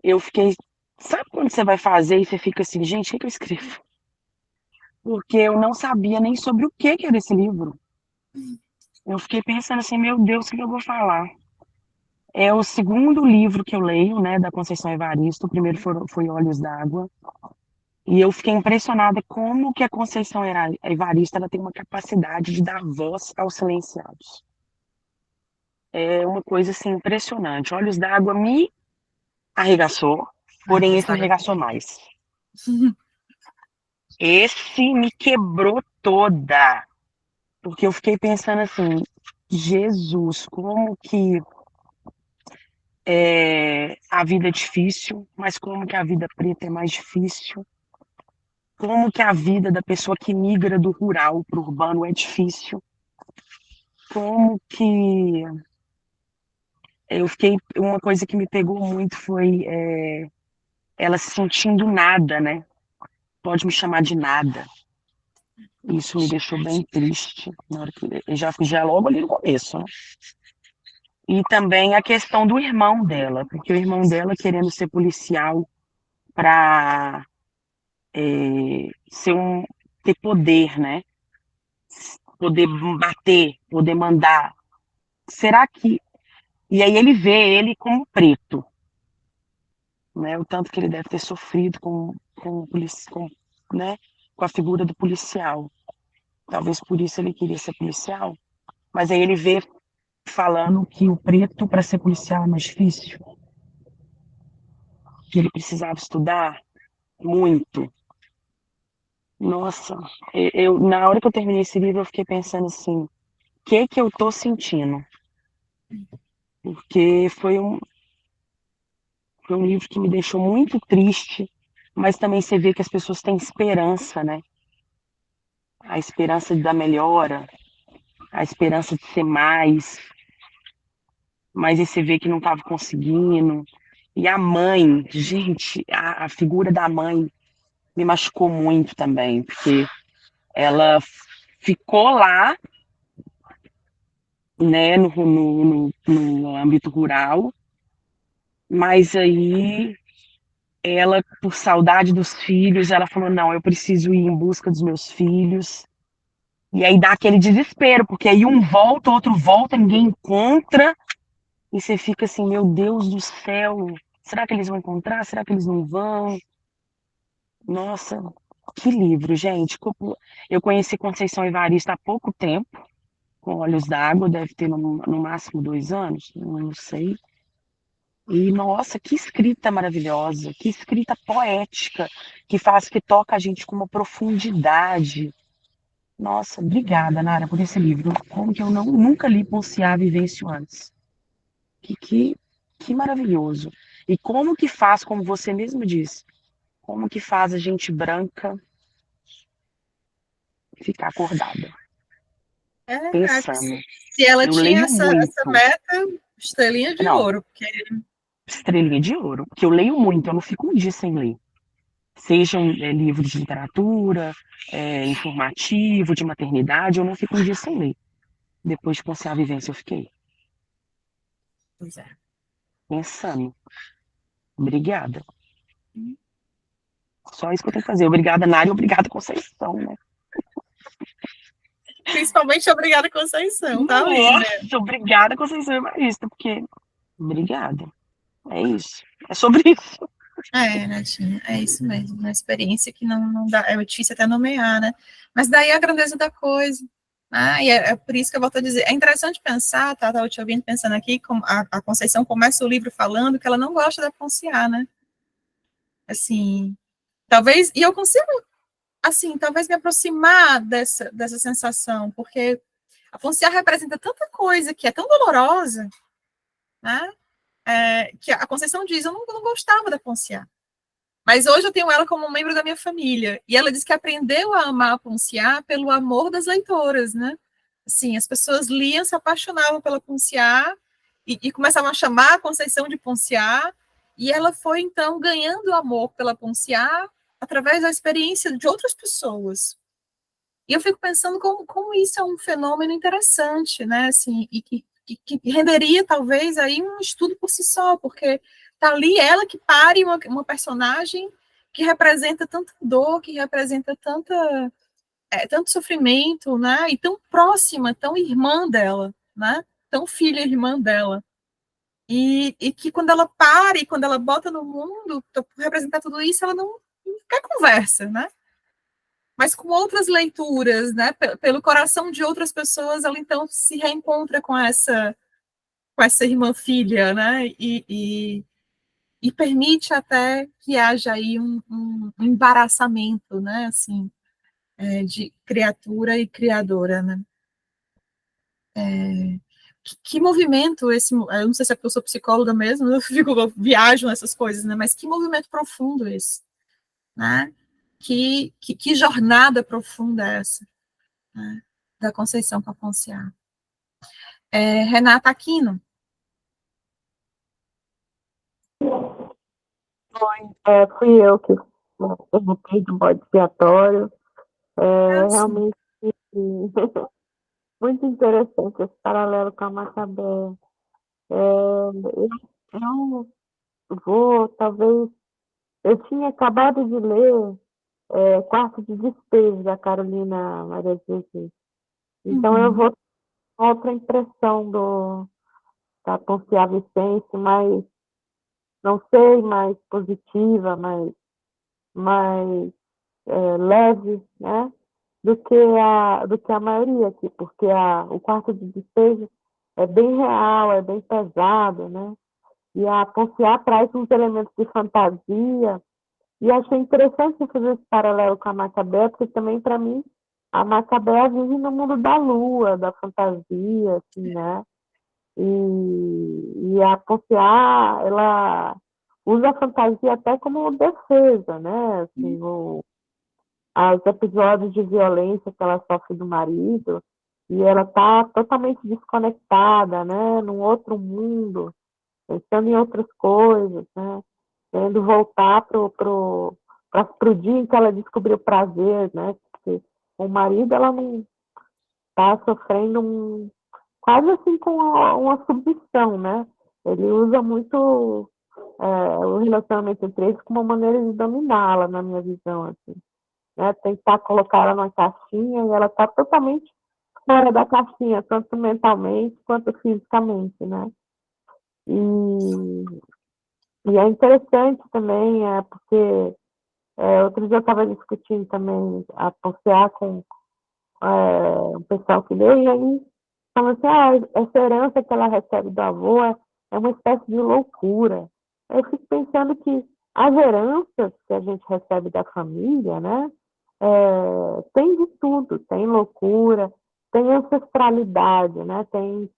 eu fiquei, sabe quando você vai fazer e você fica assim, gente, o que eu escrevo? Porque eu não sabia nem sobre o que era esse livro. Eu fiquei pensando assim, meu Deus, o que eu vou falar? É o segundo livro que eu leio, né, da Conceição Evaristo. O primeiro foi Olhos d'Água. E eu fiquei impressionada como que a Conceição Evaristo ela tem uma capacidade de dar voz aos silenciados. É uma coisa assim impressionante. Olhos d'Água me arregaçou, porém esse me arregaçou mais. Esse me quebrou toda, porque eu fiquei pensando assim, Jesus, como que a vida é difícil, mas como que a vida preta é mais difícil? Como que a vida da pessoa que migra do rural para o urbano é difícil? Como que uma coisa que me pegou muito foi ela se sentindo nada, né? Pode me chamar de nada. Isso me deixou bem triste na hora que já logo ali no começo, né? E também a questão do irmão dela, porque o irmão dela querendo ser policial para ter poder, né? Poder bater, poder mandar. Será que E aí ele vê ele como preto, né? O tanto que ele deve ter sofrido né? Com a figura do policial. Talvez por isso ele queria ser policial. Mas aí ele vê falando que o preto, para ser policial, é mais difícil, que ele precisava estudar muito. Nossa, na hora que eu terminei esse livro, eu fiquei pensando assim, o que eu tô sentindo? Porque foi um livro que me deixou muito triste, mas também você vê que as pessoas têm esperança, né? A esperança da melhora, a esperança de ser mais, mas aí você vê que não estava conseguindo. E a mãe, gente, a figura da mãe me machucou muito também, porque ela ficou lá, né, no âmbito rural, mas aí ela, por saudade dos filhos, ela falou, não, eu preciso ir em busca dos meus filhos. E aí dá aquele desespero, porque aí um volta, outro volta, ninguém encontra, e você fica assim, meu Deus do céu, será que eles vão encontrar? Será que eles não vão? Nossa, que livro, gente. Eu conheci Conceição Evaristo há pouco tempo, com Olhos d'Água, deve ter no máximo 2 anos, eu não sei. E, nossa, que escrita maravilhosa, que escrita poética, que toca a gente com uma profundidade. Nossa, obrigada, Nara, por esse livro. Como que eu nunca li Ponciá Vivêncio antes. Que, que, que maravilhoso. E como que faz, como você mesmo disse, como que faz a gente branca ficar acordada, Acho que pensando. se ela Eu tinha leio essa muito. meta, estrelinha de Não, ouro, porque estrelinha de ouro, porque eu leio muito, eu não fico um dia sem ler. Sejam livros de literatura, informativo, de maternidade, eu não fico um dia sem ler. Depois de Ponciá Vivência, eu fiquei pois é. pensando. Obrigada. Só isso que eu tenho que fazer. Obrigada, Nari, e obrigada, Conceição, né? Principalmente obrigada, Conceição, tá ali, né? Nossa, obrigada, Conceição Evaristo, porque... Obrigada. É isso. É sobre isso. Natinha, é isso mesmo, uma experiência que não dá, é difícil até nomear, né? Mas daí a grandeza da coisa. E é por isso que eu volto a dizer, é interessante pensar, tá? Tava te ouvindo pensando aqui, como a Conceição começa o livro falando que ela não gosta da Ponciá, né? Assim, talvez, e eu consigo, assim, talvez me aproximar dessa sensação, porque a Ponciá representa tanta coisa que é tão dolorosa, né? Que a Conceição diz, eu não gostava da Ponciá. Mas hoje eu tenho ela como um membro da minha família. E ela diz que aprendeu a amar a Ponciá pelo amor das leitoras, né? Assim, as pessoas liam, se apaixonavam pela Ponciá e começavam a chamar a Conceição de Ponciá. E ela foi, então, ganhando amor pela Ponciá através da experiência de outras pessoas. E eu fico pensando como isso é um fenômeno interessante, né? Assim, e que renderia, talvez, aí um estudo por si só, porque tá ali ela que pare uma personagem que representa tanta dor, que representa tanto sofrimento, né? E tão próxima, tão irmã dela, né? Tão filha e irmã dela. E que quando ela para e quando ela bota no mundo para representar tudo isso, ela não quer conversa, né? Mas com outras leituras, né? Pelo coração de outras pessoas, ela então se reencontra com essa irmã filha, né? E permite até que haja aí um embaraçamento, né? Assim, de criatura e criadora, né? Que movimento esse? Eu não sei se é porque eu sou psicóloga mesmo, eu viajo nessas coisas, né? Mas que movimento profundo esse, né? Que jornada profunda é essa, né? Da Conceição com a Ponciá. Renata Aquino. Fui eu que perguntei do bode expiatório. Realmente muito interessante esse paralelo com a Macabé. Eu vou, talvez, eu tinha acabado de ler Quarto de Despejo, da Carolina Maria de Jesus. Então, eu vou ter outra impressão a Ponciá Vicente mais, não sei, mais positiva, mais leve, né? Do que a maioria aqui, porque o quarto de despejo é bem real, é bem pesado, né? E a Ponciá traz uns elementos de fantasia, e achei interessante fazer esse paralelo com a Macabé, porque também, para mim, a Macabé vive no mundo da lua, da fantasia, assim, né? E a Ponciá, ela usa a fantasia até como defesa, né? Assim, os episódios de violência que ela sofre do marido, e ela está totalmente desconectada, né? Num outro mundo, pensando em outras coisas, né? Querendo voltar pro dia em que ela descobriu prazer, né? Porque o marido, ela não está sofrendo quase assim com uma submissão, né? Ele usa muito o relacionamento entre eles como uma maneira de dominá-la, na minha visão, assim, né? Tentar colocar ela numa caixinha, e ela está totalmente fora da caixinha, tanto mentalmente quanto fisicamente, né? E, e é interessante também, porque outro dia eu estava discutindo também a PCA com o pessoal que leu, e aí falando assim, essa herança que ela recebe do avô é uma espécie de loucura. Eu fico pensando que as heranças que a gente recebe da família, né, tem de tudo, tem loucura, tem ancestralidade, né, tem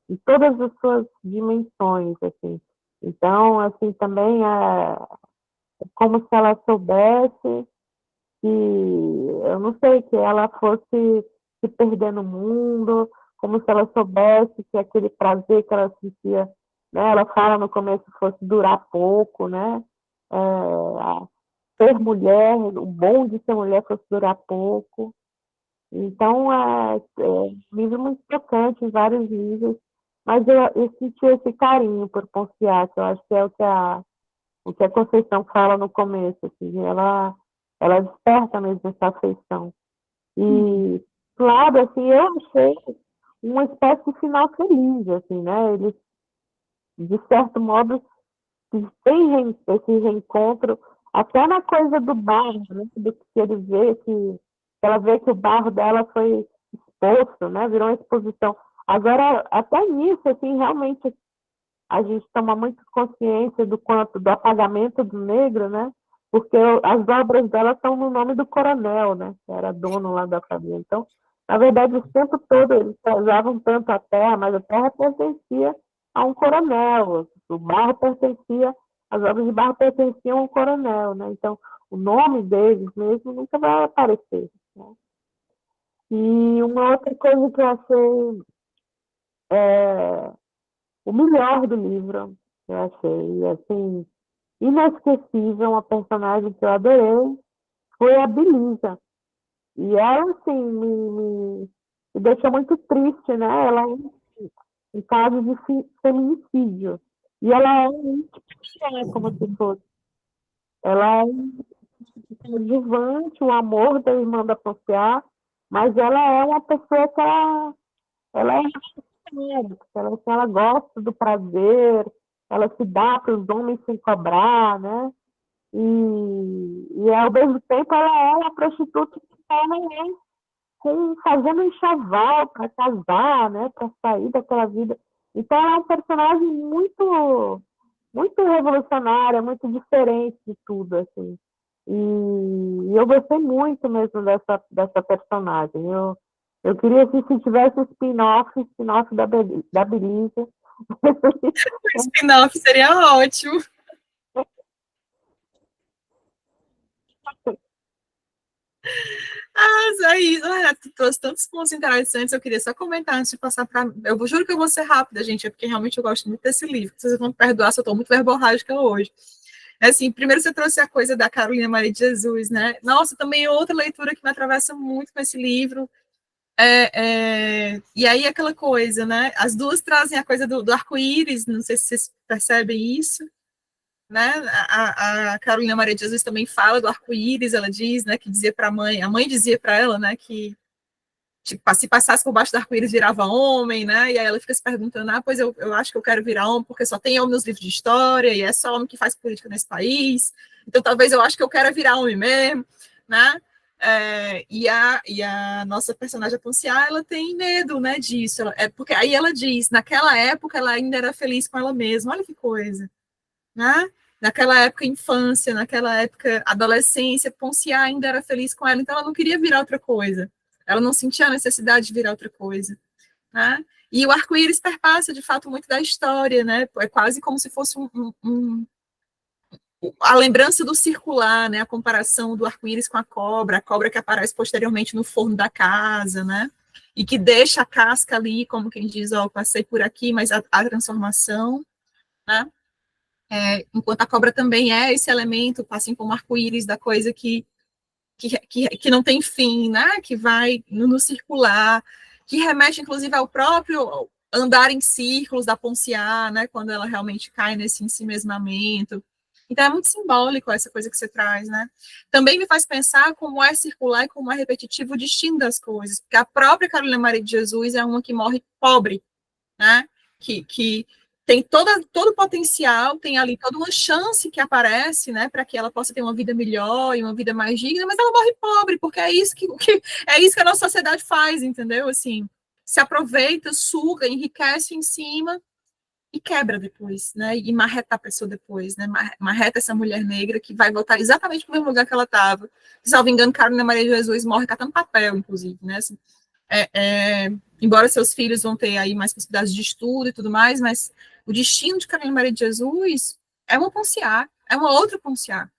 em todas as suas dimensões, assim. Então, assim, também é como se ela soubesse que, eu não sei, que ela fosse se perder no mundo, como se ela soubesse que aquele prazer que ela sentia, né, ela fala no começo, fosse durar pouco, né, ser mulher, o bom de ser mulher fosse durar pouco. Então, um livro muito tocante em vários níveis, mas eu senti esse carinho por Ponciat, que eu acho que é o que a Conceição fala no começo, assim, ela desperta mesmo essa afeição. E, claro, assim, eu achei uma espécie de final feliz, assim, né? Eles, de certo modo, tem esse reencontro, até na coisa do barro, né? Do que ele vê, que ela vê que o barro dela foi exposto, né? Virou uma exposição. Agora, até nisso, assim, realmente a gente toma muito consciência do apagamento do negro, né? Porque as obras dela são no nome do coronel, né? Que era dono lá da família. Então, na verdade, o tempo todo eles prezavam tanto a terra, mas a terra pertencia a um coronel. O barro pertencia, as obras de barro pertenciam a um coronel, né? Então, o nome deles mesmo nunca vai aparecer, né? E uma outra coisa que eu achei o melhor do livro, eu achei, assim, inesquecível, uma personagem que eu adorei, foi a Belisa. E ela, assim, me deixou muito triste, né? Ela é um caso de feminicídio. E ela é como se fosse. Ela é um coadjuvante, o amor da irmã da Ponciá, mas ela é uma pessoa que ela é ela gosta do prazer, ela se dá para os homens sem cobrar, né? E ao mesmo tempo ela é uma prostituta que está fazendo um enxoval para casar, né? Para sair daquela vida. Então ela é um personagem muito, muito revolucionária, muito diferente de tudo, assim. E eu gostei muito mesmo dessa personagem. Eu queria assim, se tivesse um spin-off da Belisa. O spin-off seria ótimo. É isso. Olha, tu trouxe tantos pontos interessantes, eu queria só comentar antes de passar para. Eu juro que eu vou ser rápida, gente, é porque realmente eu gosto muito desse livro. Vocês vão me perdoar se eu estou muito verborrágica hoje. Assim, primeiro você trouxe a coisa da Carolina Maria de Jesus, né? Nossa, também outra leitura que me atravessa muito com esse livro. E aí aquela coisa, né? As duas trazem a coisa do arco-íris, não sei se vocês percebem isso, né? A Carolina Maria de Jesus também fala do arco-íris, ela diz, né, que dizia para a mãe dizia para ela, né, que tipo, se passasse por baixo do arco-íris virava homem, né? E aí ela fica se perguntando, pois eu acho que eu quero virar homem porque só tem homem nos livros de história e é só homem que faz política nesse país. Então talvez eu acho que eu quero virar homem mesmo, né? E a nossa personagem, a Ponciá, ela tem medo, né, disso. Porque aí ela diz, naquela época ela ainda era feliz com ela mesma. Olha que coisa, né? Naquela época, infância, naquela época, adolescência, Ponciá ainda era feliz com ela, então ela não queria virar outra coisa. Ela não sentia a necessidade de virar outra coisa, né? E o arco-íris perpassa, de fato, muito da história, né? É quase como se fosse a lembrança do circular, né? A comparação do arco-íris com a cobra que aparece posteriormente no forno da casa, né? E que deixa a casca ali, como quem diz, passei por aqui, mas a transformação, né? Enquanto a cobra também é esse elemento, assim como o arco-íris, da coisa que não tem fim, né? Que vai no circular, que remete, inclusive, ao próprio andar em círculos da Ponciá, né? Quando ela realmente cai nesse ensimesmamento. Então, é muito simbólico essa coisa que você traz, né? Também me faz pensar como é circular e como é repetitivo o destino das coisas, porque a própria Carolina Maria de Jesus é uma que morre pobre, né? Que tem todo o potencial, tem ali toda uma chance que aparece, né, para que ela possa ter uma vida melhor e uma vida mais digna, mas ela morre pobre, porque é isso que a nossa sociedade faz, entendeu? Assim, se aproveita, suga, enriquece em cima e quebra depois, né? E marreta a pessoa depois, né? Marreta essa mulher negra que vai voltar exatamente para o mesmo lugar que ela estava. Salvo engano, Carolina Maria de Jesus morre catando papel, inclusive, né? Assim, embora seus filhos vão ter aí mais possibilidades de estudo e tudo mais, mas o destino de Carolina Maria de Jesus é uma Ponciá, é uma outra Ponciá,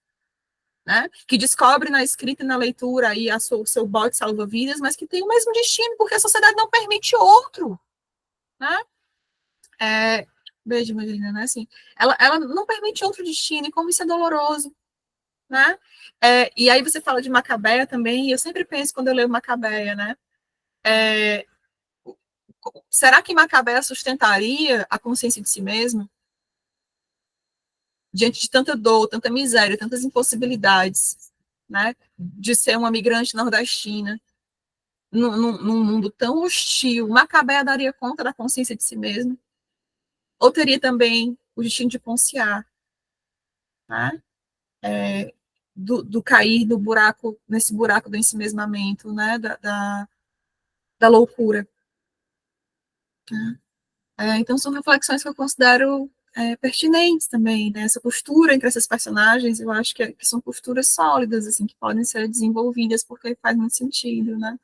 né? Que descobre na escrita e na leitura aí o seu bote salva-vidas, mas que tem o mesmo destino, porque a sociedade não permite outro, né? Beijo, Marina, né? Assim, ela não permite outro destino, e como isso é doloroso, né? E aí você fala de Macabeia também, e eu sempre penso quando eu leio Macabeia, né? Será que Macabeia sustentaria a consciência de si mesma? Diante de tanta dor, tanta miséria, tantas impossibilidades, né? De ser uma migrante nordestina, num mundo tão hostil, Macabeia daria conta da consciência de si mesma? Ou teria também o destino de Ponciá, né? Do cair no buraco, nesse buraco do ensimesmamento, né? Da loucura. Então, são reflexões que eu considero pertinentes também, né? Essa costura entre essas personagens, eu acho que são costuras sólidas, assim, que podem ser desenvolvidas, porque faz muito sentido, né?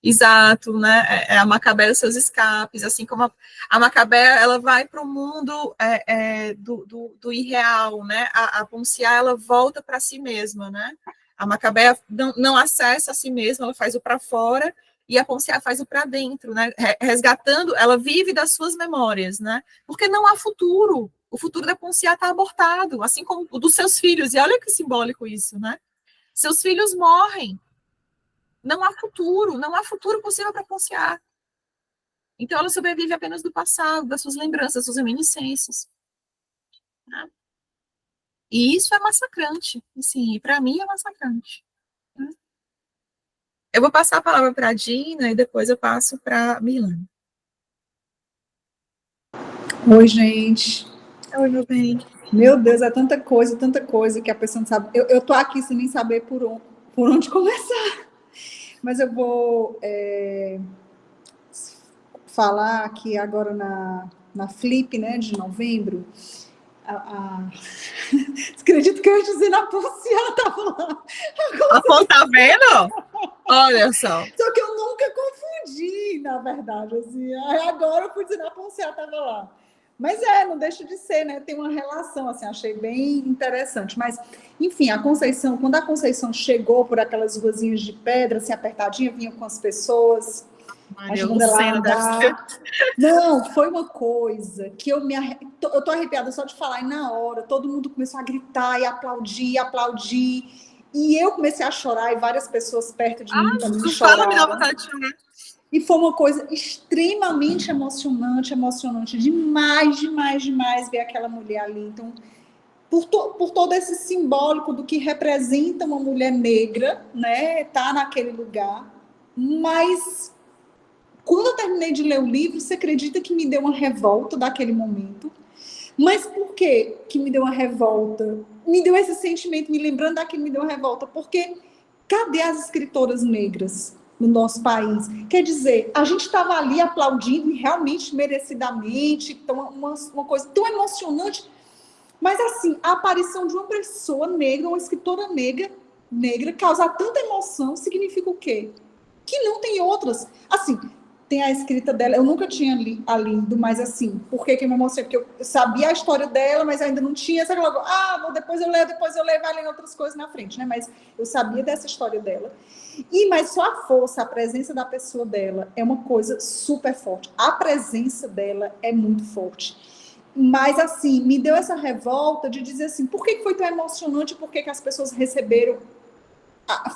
Exato, né? A Macabeia e os seus escapes, assim como a Macabeia, ela vai para o mundo do irreal, né? A Ponciá, ela volta para si mesma, né? A Macabeia não acessa a si mesma, ela faz o para fora, e a Ponciá faz o para dentro, né? Resgatando, ela vive das suas memórias, né? Porque não há futuro. O futuro da Ponciá está abortado, assim como o dos seus filhos. E olha que simbólico isso, né? Seus filhos morrem. Não há futuro possível para Ponciá. Então ela sobrevive apenas do passado, das suas lembranças, das suas reminiscências. Né? E isso é massacrante. Assim, para mim é massacrante. Né? Eu vou passar a palavra para a Dina e depois eu passo para a Milana. Oi, gente. Oi, meu bem. Meu Deus, é tanta coisa que a pessoa não sabe. Eu tô aqui sem nem saber por onde começar. Mas eu vou falar aqui agora na Flip, né, de novembro. Acredito que eu ia dizer na Ponciá, tava lá. Agora, tá vendo? Olha só. Só que eu nunca confundi, na verdade. Assim. Agora eu fui dizer na Ponciá, tava lá. Mas não deixa de ser, né? Tem uma relação, assim, achei bem interessante. Mas, enfim, quando a Conceição chegou por aquelas ruazinhas de pedra, assim, apertadinha, vinha com as pessoas, ajudando ela a andar. Não, foi uma coisa que eu tô arrepiada só de falar, e na hora, todo mundo começou a gritar e aplaudir. E eu comecei a chorar, e várias pessoas perto de mim também choraram. Me dá vontade de chorar. E foi uma coisa extremamente emocionante demais ver aquela mulher ali. Então, por todo esse simbólico do que representa uma mulher negra, né, tá naquele lugar, Mas, quando eu terminei de ler o livro, você acredita que me deu uma revolta daquele momento? Mas por que me deu uma revolta? Me deu esse sentimento, me lembrando daquilo, me deu uma revolta. Porque cadê as escritoras negras no nosso país? Quer dizer, a gente estava ali aplaudindo, e realmente, merecidamente, então, uma coisa tão emocionante. Mas, assim, a aparição de uma pessoa negra, uma escritora negra causar tanta emoção, significa o quê? Que não tem outras. Assim, tem a escrita dela, eu nunca tinha lido, mas assim, por que me emocionei? Porque eu sabia a história dela, mas ainda não tinha essa coisa, depois eu leio, vai lendo outras coisas na frente, né? Mas eu sabia dessa história dela. Mas só a força, a presença da pessoa dela é uma coisa super forte. A presença dela é muito forte. Mas, assim, me deu essa revolta de dizer assim, por que foi tão emocionante, por que as pessoas receberam.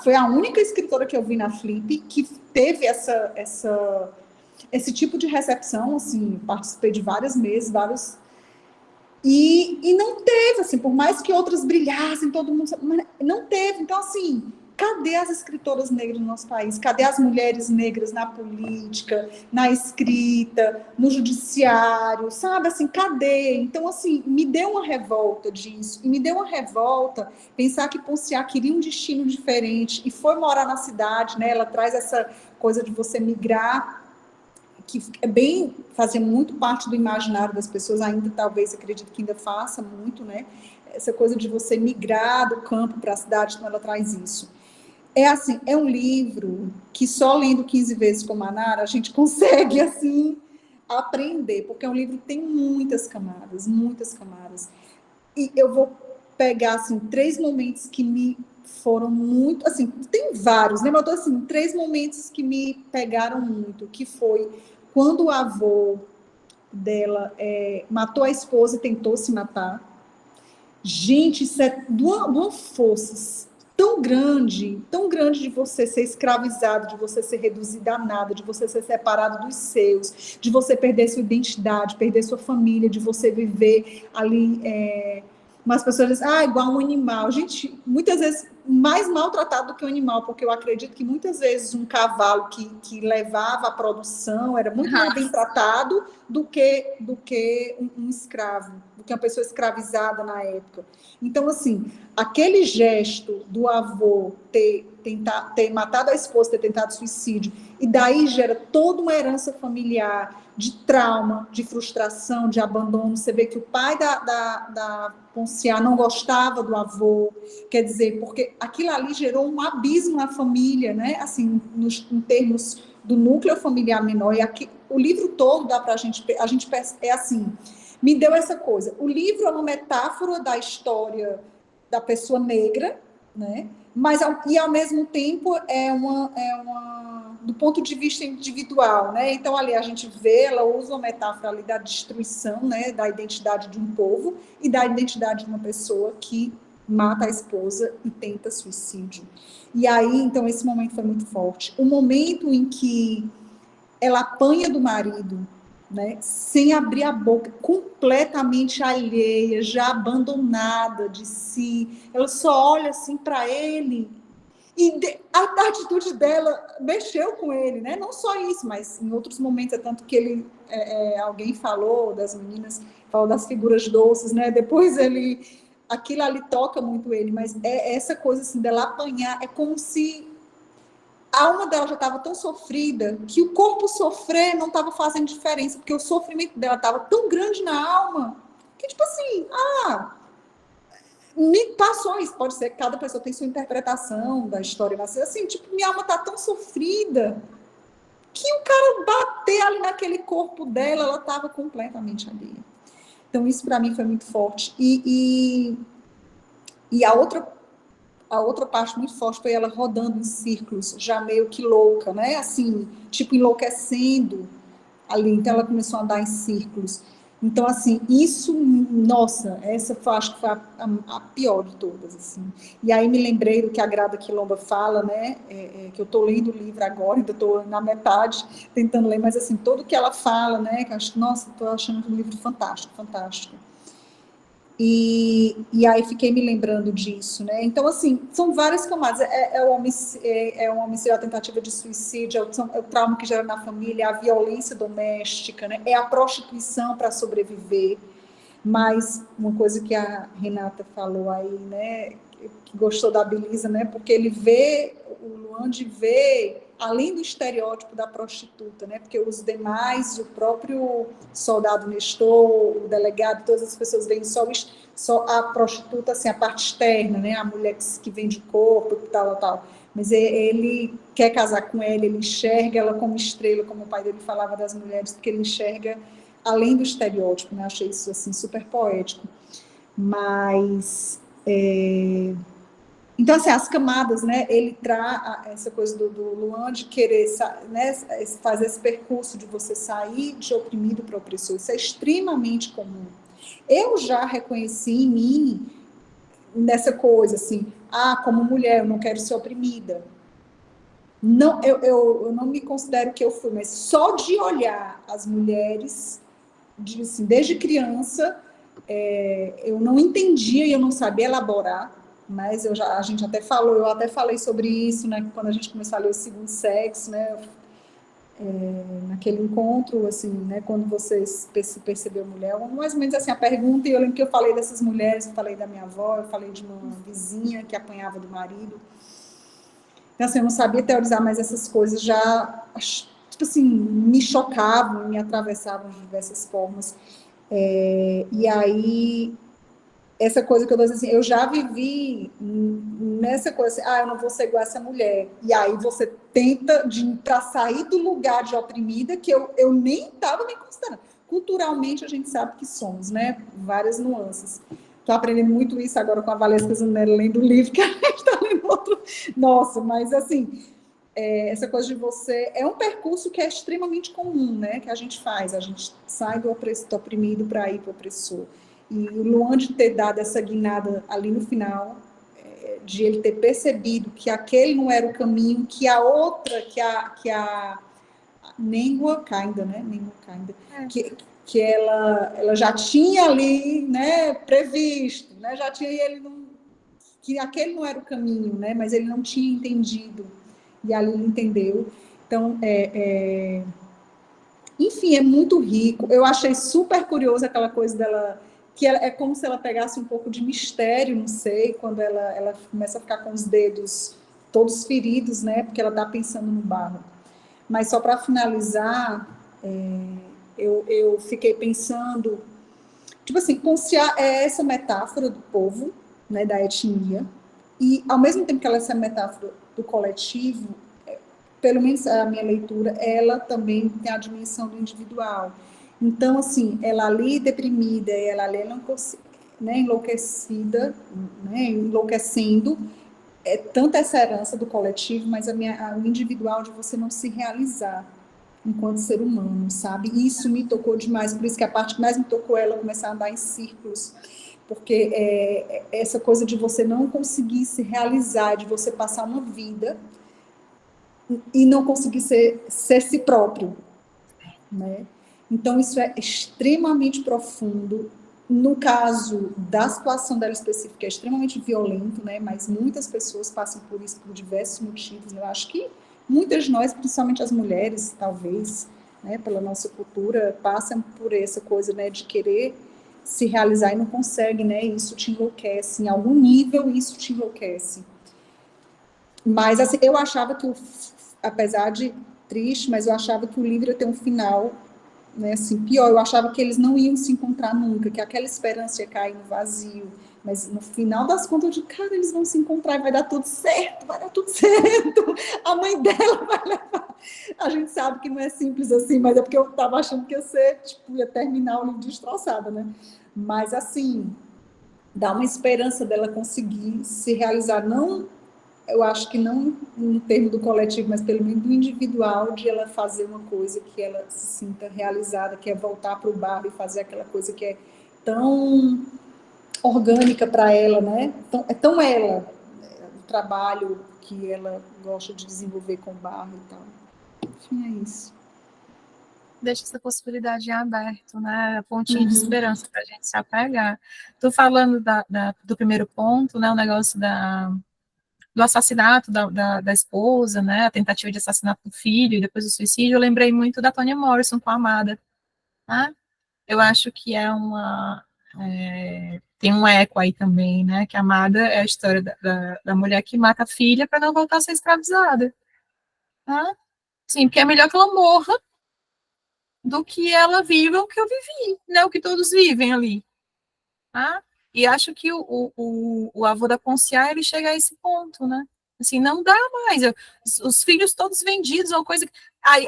Foi a única escritora que eu vi na Flip que teve esse tipo de recepção, assim, participei de vários meses, e não teve, assim, por mais que outras brilhassem, todo mundo, não teve. Então, assim, cadê as escritoras negras no nosso país? Cadê as mulheres negras na política, na escrita, no judiciário, sabe? Assim, cadê? Então, assim, me deu uma revolta disso, e me deu uma revolta pensar que Ponciá queria um destino diferente e foi morar na cidade, né? Ela traz essa coisa de você migrar, que fazia muito parte do imaginário das pessoas, ainda talvez, acredito que ainda faça muito, né? Essa coisa de você migrar do campo para a cidade, então ela traz isso. Assim, é um livro que só lendo 15 vezes com Manara a gente consegue, assim, aprender, porque é um livro que tem muitas camadas, muitas camadas. E eu vou pegar, assim, 3 momentos que me foram muito, assim, tem vários, né? Mas eu tô, assim, 3 momentos que me pegaram muito, que foi quando o avô dela matou a esposa e tentou se matar. Gente, isso é de uma força tão grande de você ser escravizado, de você ser reduzido a nada, de você ser separado dos seus, de você perder sua identidade, perder sua família, de você viver ali. Umas pessoas dizem, igual um animal. Gente, muitas vezes mais maltratado do que um animal, porque eu acredito que muitas vezes um cavalo que levava a produção era muito mais bem tratado do que um escravo, do que uma pessoa escravizada na época. Então, assim, aquele gesto do avô ter matado a esposa, ter tentado suicídio, e daí gera toda uma herança familiar de trauma, de frustração, de abandono. Você vê que o pai da Ponciá não gostava do avô, quer dizer, porque aquilo ali gerou um abismo na família, né? Assim, em termos do núcleo familiar menor. E aqui, o livro todo dá para a gente é assim, me deu essa coisa. O livro é uma metáfora da história da pessoa negra, né? Mas, ao mesmo tempo, é uma do ponto de vista individual, né? Então, ali a gente vê, ela usa uma metáfora ali da destruição, né? Da identidade de um povo e da identidade de uma pessoa que mata a esposa e tenta suicídio. E aí, então, esse momento foi muito forte. O momento em que ela apanha do marido, né, sem abrir a boca, completamente alheia, já abandonada de si, ela só olha assim para ele, e a atitude dela mexeu com ele, né? Não só isso, mas em outros momentos, é tanto que alguém falou das meninas, falou das figuras doces, né? Depois aquilo ali toca muito ele, mas essa coisa assim dela apanhar, é como se a alma dela já estava tão sofrida que o corpo sofrer não estava fazendo diferença, porque o sofrimento dela estava tão grande na alma que, tipo assim, me passou isso. Pode ser que cada pessoa tem sua interpretação da história, mas assim, tipo, minha alma está tão sofrida que o cara bater ali naquele corpo dela, ela estava completamente alheia. Então, isso para mim foi muito forte. E a outra parte muito forte foi ela rodando em círculos, já meio que louca, né? Assim, tipo, enlouquecendo ali. Então, ela começou a andar em círculos. Então, assim, isso, nossa, essa acho que foi a pior de todas, assim. E aí me lembrei do que a Grada Quilomba fala, né? Que eu estou lendo o livro agora, ainda estou na metade, tentando ler, mas, assim, tudo que ela fala, né? Que eu acho, nossa, estou achando um livro fantástico, fantástico. E aí fiquei me lembrando disso, né? Então, assim, são várias camadas. É o homicídio, a tentativa de suicídio, é o trauma que gera na família, a violência doméstica, né? É a prostituição para sobreviver. Mas uma coisa que a Renata falou aí, né? Que gostou da Belisa, né? Porque o Luandi vê, além do estereótipo da prostituta, né? Porque os demais, o próprio soldado Nestor, o delegado, todas as pessoas veem só a prostituta, assim, a parte externa, né? A mulher que vende corpo e tal. Mas ele quer casar com ela, ele enxerga ela como estrela, como o pai dele falava das mulheres, porque ele enxerga além do estereótipo, né? Achei isso, assim, super poético. Mas... Então, assim, as camadas, né, ele traz essa coisa do Luan de querer, né, fazer esse percurso de você sair de oprimido para opressor, isso é extremamente comum. Eu já reconheci em mim, nessa coisa, assim, como mulher, eu não quero ser oprimida. Não, eu não me considero que eu fui, mas só de olhar as mulheres, assim, desde criança, eu não entendia e eu não sabia elaborar, mas a gente até falou, eu até falei sobre isso, né, quando a gente começou a ler o Segundo Sexo, né, naquele encontro, assim, né, quando você percebeu mulher, mais ou menos assim, a pergunta, e eu lembro que eu falei dessas mulheres, eu falei da minha avó, eu falei de uma vizinha que apanhava do marido, então, assim, eu não sabia teorizar, mas essas coisas já, tipo assim, me chocavam, me atravessavam de diversas formas, e aí essa coisa que eu tô dizendo assim, eu já vivi nessa coisa assim, eu não vou ser igual essa mulher. E aí você tenta para sair do lugar de oprimida que eu nem estava me considerando. Culturalmente a gente sabe que somos, né? Várias nuances. Estou aprendendo muito isso agora com a Valesca Zanella, lendo o livro, que a gente está lendo outro. Nossa, mas assim, essa coisa de você... É um percurso que é extremamente comum, né? Que a gente faz. A gente sai do oprimido para ir para o opressor. E o Luan de ter dado essa guinada ali no final, de ele ter percebido que aquele não era o caminho, que a outra, que a Nengua Kinda, né? Nengua Kinda, que ela já tinha ali, né, previsto, né? Já tinha, e ele não, que aquele não era o caminho, né? Mas ele não tinha entendido, e ali ele entendeu. Então, enfim, é muito rico. Eu achei super curioso aquela coisa dela, que é como se ela pegasse um pouco de mistério, não sei, quando ela começa a ficar com os dedos todos feridos, né? Porque ela está pensando no barro. Mas só para finalizar, eu fiquei pensando, tipo assim, Ponciá é essa metáfora do povo, né, da etnia, e ao mesmo tempo que ela é essa metáfora do coletivo, pelo menos a minha leitura, ela também tem a dimensão do individual. Então, assim, ela ali deprimida, ela ali enlouquecida, né, enlouquecendo, tanta essa herança do coletivo, mas o individual de você não se realizar enquanto ser humano, sabe? E isso me tocou demais, por isso que a parte que mais me tocou é ela começar a andar em círculos, porque essa coisa de você não conseguir se realizar, de você passar uma vida e não conseguir ser si próprio, né? Então, isso é extremamente profundo. No caso da situação dela específica, é extremamente violento, né? Mas muitas pessoas passam por isso por diversos motivos. Eu acho que muitas de nós, principalmente as mulheres, talvez, né, pela nossa cultura, passam por essa coisa, né, de querer se realizar e não consegue, né? E isso te enlouquece. Em algum nível, isso te enlouquece. Mas, assim, eu achava que, apesar de triste, mas eu achava que o livro ia ter um final, né, assim, pior. Eu achava que eles não iam se encontrar nunca, que aquela esperança ia cair no vazio. Mas, no final das contas, eu digo, cara, eles vão se encontrar e vai dar tudo certo, vai dar tudo certo. A mãe dela vai levar. A gente sabe que não é simples assim, mas é porque eu estava achando que ia ser, tipo, ia terminar o livro destroçada, né? Mas, assim, dá uma esperança dela conseguir se realizar, não... Eu acho que não no termo do coletivo, mas pelo menos do individual, de ela fazer uma coisa que ela se sinta realizada, que é voltar para o barro e fazer aquela coisa que é tão orgânica para ela, né? É tão ela, o trabalho que ela gosta de desenvolver com o barro e tal. Enfim, é isso. deixa essa possibilidade em aberto, né? A pontinha de esperança para a gente se apegar. Tô falando do primeiro ponto, né? O negócio do assassinato da esposa, né? A tentativa de assassinato do filho e depois o suicídio. Eu lembrei muito da Toni Morrison com a Amada, né? Eu acho que tem um eco aí também, né? Que a Amada é a história da mulher que mata a filha para não voltar a ser escravizada, né? Sim, porque é melhor que ela morra do que ela viva o que eu vivi, né? O que todos vivem ali. Tá? E acho que o avô da Ponciá, ele chega a esse ponto, né? Assim, não dá mais. Os filhos todos vendidos, ou coisa.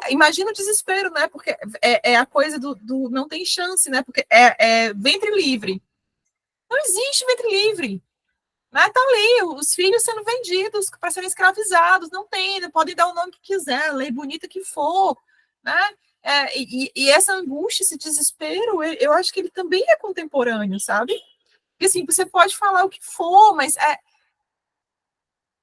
Imagina o desespero, né? Porque é a coisa do não tem chance, né? Porque é ventre livre. Não existe ventre livre. Né? Tá ali, os filhos sendo vendidos para serem escravizados. Não tem, podem dar o nome que quiser, lei bonita que for, né? E essa angústia, esse desespero, eu acho que ele também é contemporâneo, sabe? Porque assim, você pode falar o que for, mas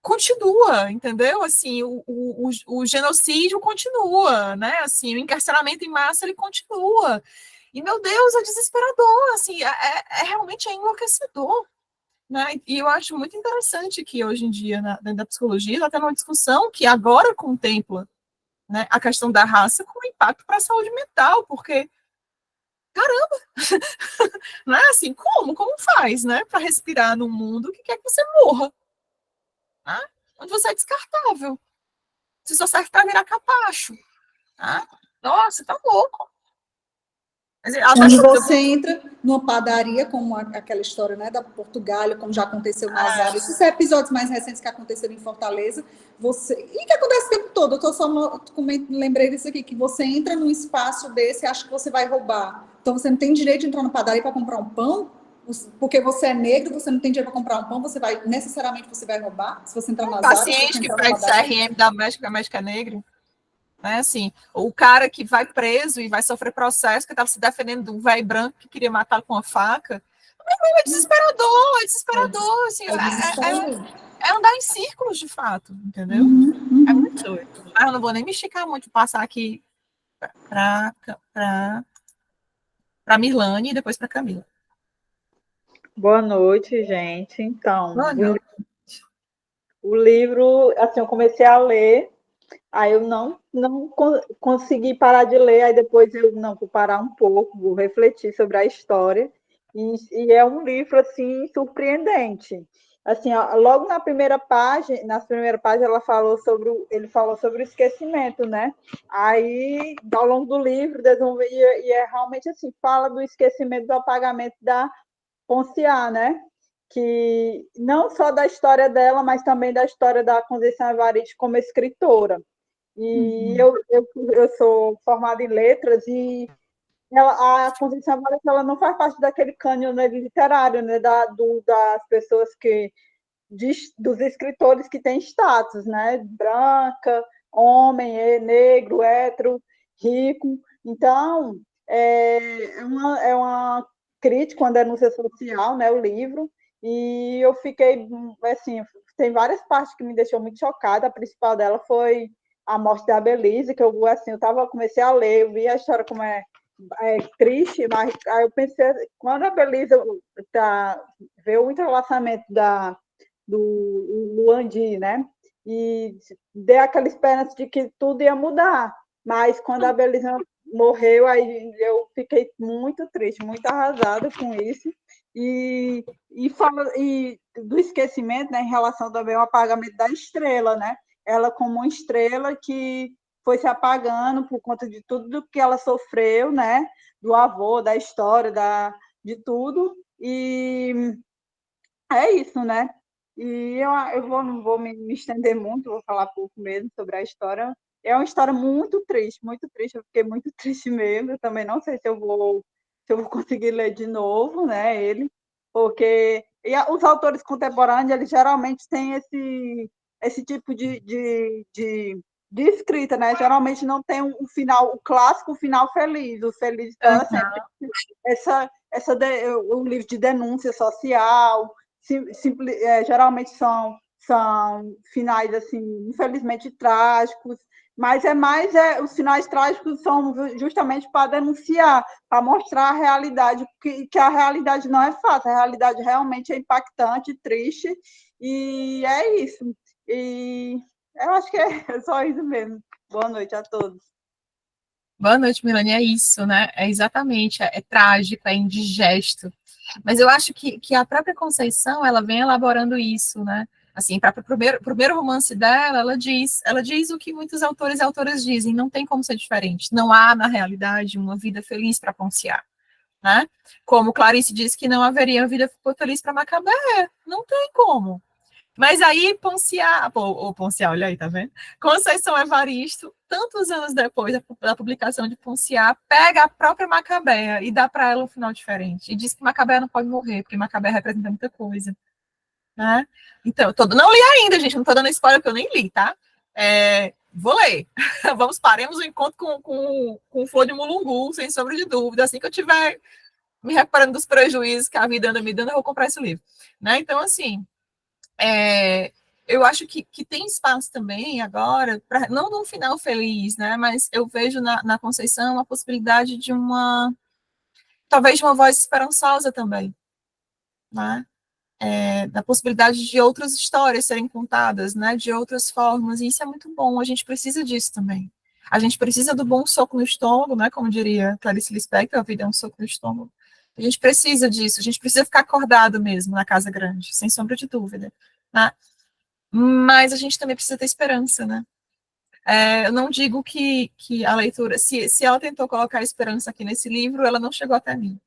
continua, entendeu? Assim, o genocídio continua, né? Assim, o encarceramento em massa, ele continua. E, meu Deus, é desesperador, assim, realmente enlouquecedor. Né? E eu acho muito interessante que hoje em dia, dentro da psicologia, está tendo uma discussão que agora contempla, né, a questão da raça como impacto para a saúde mental, porque, caramba, não é assim, como faz, né, para respirar num mundo que quer que você morra, né? Onde você é descartável, você só serve para virar capacho, né? Nossa, tá louco. Onde você entra numa padaria, como aquela história, né, da Portugália, como já aconteceu no Azar, esses episódios mais recentes que aconteceram em Fortaleza, e que acontece o tempo todo, lembrei disso aqui, que você entra num espaço desse e acha que você vai roubar. Então você não tem direito de entrar na padaria para comprar um pão, porque você é negro, você não tem dinheiro para comprar um pão, necessariamente você vai roubar, se você entrar no Azar. Paciente que pega CRM da México é negro. Né, assim, o cara que vai preso e vai sofrer processo, que estava se defendendo de um velho branco que queria matá-lo com uma faca. É desesperador, assim, é andar em círculos, de fato, entendeu? É muito doido. Eu não vou nem me esticar muito, passar aqui para Milane e depois para Camila. Boa noite, gente. Então, o livro, assim, eu comecei a ler. Aí eu não consegui parar de ler, aí depois vou parar um pouco, vou refletir sobre a história, e é um livro, assim, surpreendente. Assim, logo nas primeiras páginas, ele falou sobre o esquecimento, né? Aí, ao longo do livro, realmente assim, fala do esquecimento, do apagamento da Ponciá, né? Que não só da história dela, mas também da história da Conceição Evaristo como escritora. E eu sou formada em letras e a Conceição Evaristo, ela não faz parte daquele cânone literário, né, das pessoas dos escritores que têm status, né, branca, homem, negro, hétero, rico. Então, é uma crítica, uma denúncia social, né, o livro, e eu fiquei, assim, tem várias partes que me deixou muito chocada. A principal dela foi a morte da Belize, que eu comecei a ler, eu vi a história como é triste, mas aí eu pensei, quando a Belize vê o entrelaçamento do Luandi, né, e deu aquela esperança de que tudo ia mudar, mas quando a Belize morreu, aí eu fiquei muito triste, muito arrasada com isso, e do esquecimento, né, em relação também ao apagamento da estrela, né, ela como uma estrela que foi se apagando por conta de tudo do que ela sofreu, né, do avô, da história, de tudo, e é isso, né, e não vou me estender muito, vou falar pouco mesmo sobre a história. É uma história muito triste, eu fiquei muito triste mesmo. Eu também não sei se eu vou conseguir ler de novo, né, ele, porque os autores contemporâneos, eles geralmente têm esse tipo de escrita, né? Geralmente não tem um final, o clássico, o final feliz. O feliz então, é sempre um livro de denúncia social. Geralmente são finais, assim, infelizmente trágicos, mas os sinais trágicos são justamente para denunciar, para mostrar a realidade, que a realidade não é fácil, a realidade realmente é impactante, triste, e é isso. E eu acho que é só isso mesmo. Boa noite a todos. Boa noite, Milane. É isso, né? É exatamente, é trágico, é indigesto. Mas eu acho que a própria Conceição, ela vem elaborando isso, né? Assim, para o primeiro romance dela, ela diz o que muitos autores e autoras dizem, não tem como ser diferente. Não há, na realidade, uma vida feliz para Ponciá, né? Como Clarice diz que não haveria uma vida feliz para Macabé, não tem como. Mas aí, Ponciá, olha aí, tá vendo? Conceição Evaristo, tantos anos depois da publicação de Ponciá, pega a própria Macabéa e dá para ela um final diferente. E diz que Macabéa não pode morrer, porque Macabéa representa muita coisa. Né? Então, não li ainda, gente, não tô dando spoiler, porque eu nem li, tá? Vou ler. Paremos o encontro com Flor de Mulungu, sem sombra de dúvida. Assim que eu tiver me reparando dos prejuízos que a vida anda me dando, eu vou comprar esse livro. Né? Então, assim, eu acho que tem espaço também agora, não de um final feliz, né? Mas eu vejo na Conceição a possibilidade talvez de uma voz esperançosa também, né? Da possibilidade de outras histórias serem contadas, né? De outras formas, e isso é muito bom, a gente precisa disso também. A gente precisa do bom soco no estômago, né? Como diria Clarice Lispector, a vida é um soco no estômago. A gente precisa disso, a gente precisa ficar acordado mesmo na casa grande, sem sombra de dúvida, né? Mas a gente também precisa ter esperança, né? Eu não digo que a leitura, se ela tentou colocar esperança aqui nesse livro, ela não chegou até mim.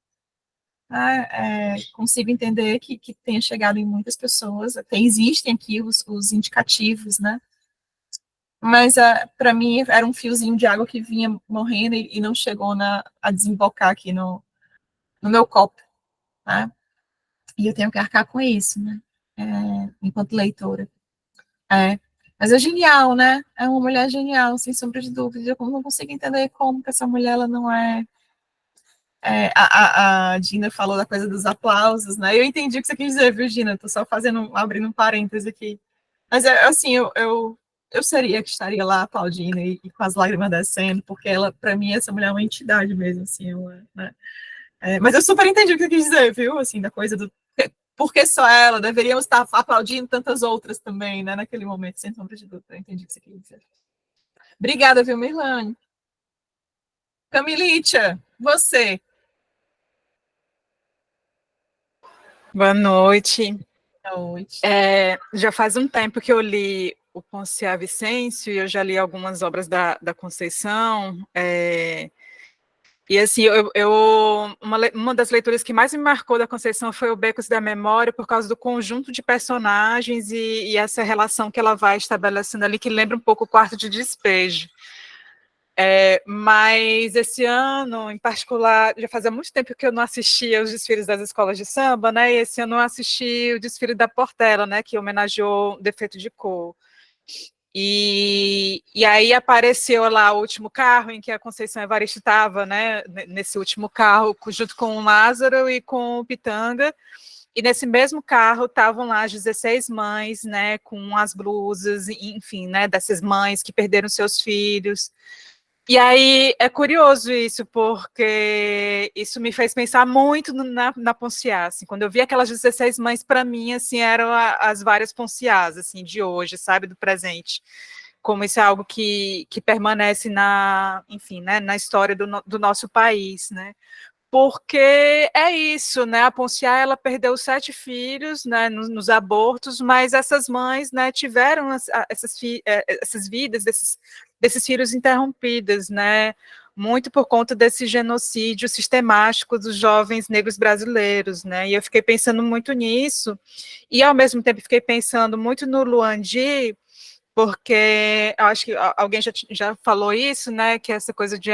Consigo entender que tenha chegado em muitas pessoas, até existem aqui os indicativos, né? Mas para mim era um fiozinho de água que vinha morrendo e não chegou a desembocar aqui no meu copo, né? E eu tenho que arcar com isso, né? Enquanto leitora. Mas é genial, né? É uma mulher genial, sem sombra de dúvida. Eu não consigo entender como que essa mulher ela não é. A Gina falou da coisa dos aplausos, né? Eu entendi o que você quis dizer, viu, Gina? Tô só abrindo um parêntese aqui. Mas assim, eu seria que estaria lá aplaudindo e com as lágrimas descendo, porque ela, para mim, essa mulher é uma entidade mesmo, assim, né? Mas eu super entendi o que você quis dizer, viu? Assim, da coisa do por que só ela? Deveríamos estar aplaudindo tantas outras também, né? Naquele momento, sem sombra de dúvida. Eu entendi o que você quis dizer. Obrigada, viu, Mirlane? Camilitia, você. Boa noite. Boa noite. Já faz um tempo que eu li o Ponciá Vicêncio e eu já li algumas obras da Conceição. E assim, uma das leituras que mais me marcou da Conceição foi o Becos da Memória, por causa do conjunto de personagens e essa relação que ela vai estabelecendo ali, que lembra um pouco o Quarto de Despejo. Mas esse ano, em particular, já fazia muito tempo que eu não assistia os desfiles das escolas de samba, né? E esse ano eu assisti o desfile da Portela, né? Que homenageou o Defeito de Cor. E aí apareceu lá o último carro em que a Conceição Evaristo estava, né? Nesse último carro, junto com o Lázaro e com o Pitanga. E nesse mesmo carro estavam lá as 16 mães, né? Com as blusas, enfim, né? Dessas mães que perderam seus filhos. E aí é curioso isso, porque isso me fez pensar muito na Ponciá, assim, quando eu vi aquelas 16 mães, para mim, assim, eram as várias Ponciás, assim, de hoje, sabe, do presente, como isso é algo que permanece enfim, né, na história do nosso país, né, porque é isso, né, a Ponciá, ela perdeu 7 filhos, né, nos abortos, mas essas mães, né, tiveram essas vidas, desses filhos interrompidas, né, muito por conta desse genocídio sistemático dos jovens negros brasileiros, né, e eu fiquei pensando muito nisso, e ao mesmo tempo fiquei pensando muito no Luandi, porque eu acho que alguém já falou isso, né, que essa coisa de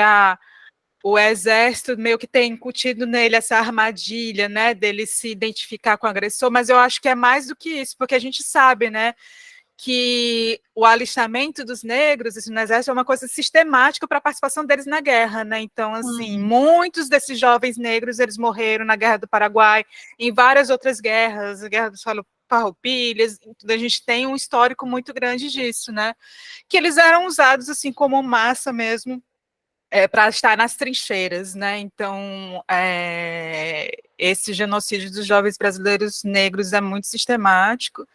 o exército meio que tem incutido nele essa armadilha, né, dele se identificar com o agressor, mas eu acho que é mais do que isso, porque a gente sabe, né, que o alistamento dos negros no exército é uma coisa sistemática para a participação deles na guerra, né? Então, assim, muitos desses jovens negros, eles morreram na Guerra do Paraguai, em várias outras guerras, a Guerra do Solo farroupilhas, a gente tem um histórico muito grande disso, né? Que eles eram usados assim como massa mesmo, para estar nas trincheiras, né? Então, esse genocídio dos jovens brasileiros negros é muito sistemático,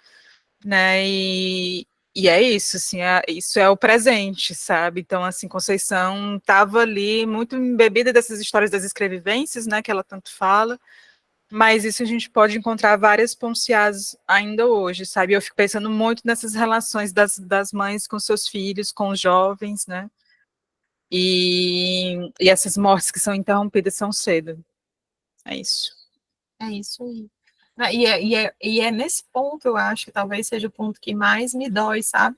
né? E é isso, assim, isso é o presente, sabe? Então, assim, Conceição estava ali muito embebida dessas histórias das escrevivências, né? Que ela tanto fala. Mas isso a gente pode encontrar várias Ponciás ainda hoje, sabe? Eu fico pensando muito nessas relações das mães com seus filhos, com os jovens, né? E essas mortes que são interrompidas tão cedo. É isso. É isso aí. E é nesse ponto, eu acho que talvez seja o ponto que mais me dói, sabe?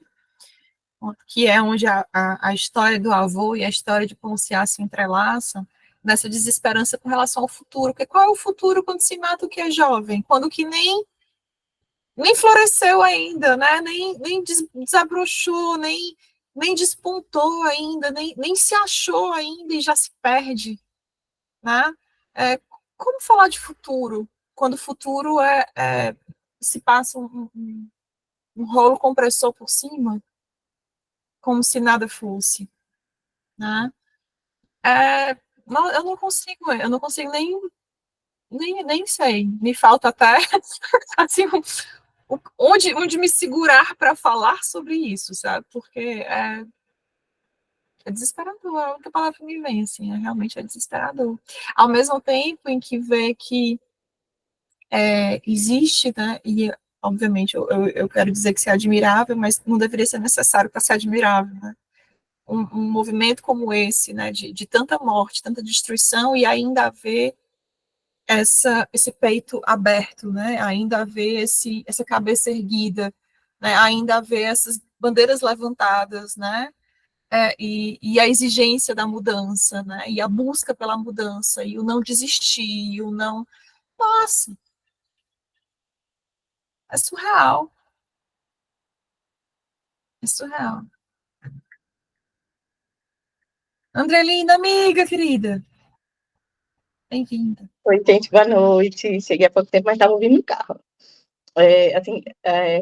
Que é onde a história do avô e a história de Ponciá se entrelaçam, nessa desesperança com relação ao futuro. Porque qual é o futuro quando se mata o que é jovem? Quando que nem floresceu ainda, né? Nem desabrochou, nem despontou ainda, nem se achou ainda e já se perde, né? Como falar de futuro quando o futuro se passa um rolo compressor por cima, como se nada fosse, né? Eu não consigo nem sei, me falta até assim, onde me segurar para falar sobre isso, sabe? Porque é desesperador, a única palavra que me vem, assim, realmente é desesperador. Ao mesmo tempo em que vê que existe, né, e obviamente eu quero dizer que isso é admirável, mas não deveria ser necessário para ser admirável, né? Um movimento como esse, né, de tanta morte, tanta destruição, e ainda haver esse peito aberto, né, ainda haver essa cabeça erguida, né, ainda haver essas bandeiras levantadas, né, e a exigência da mudança, né, e a busca pela mudança, e o não desistir, e o não... Nossa, é surreal, é surreal. Andrelina, amiga querida, bem-vinda. Oi, gente, boa noite. Cheguei há pouco tempo, mas estava ouvindo no carro.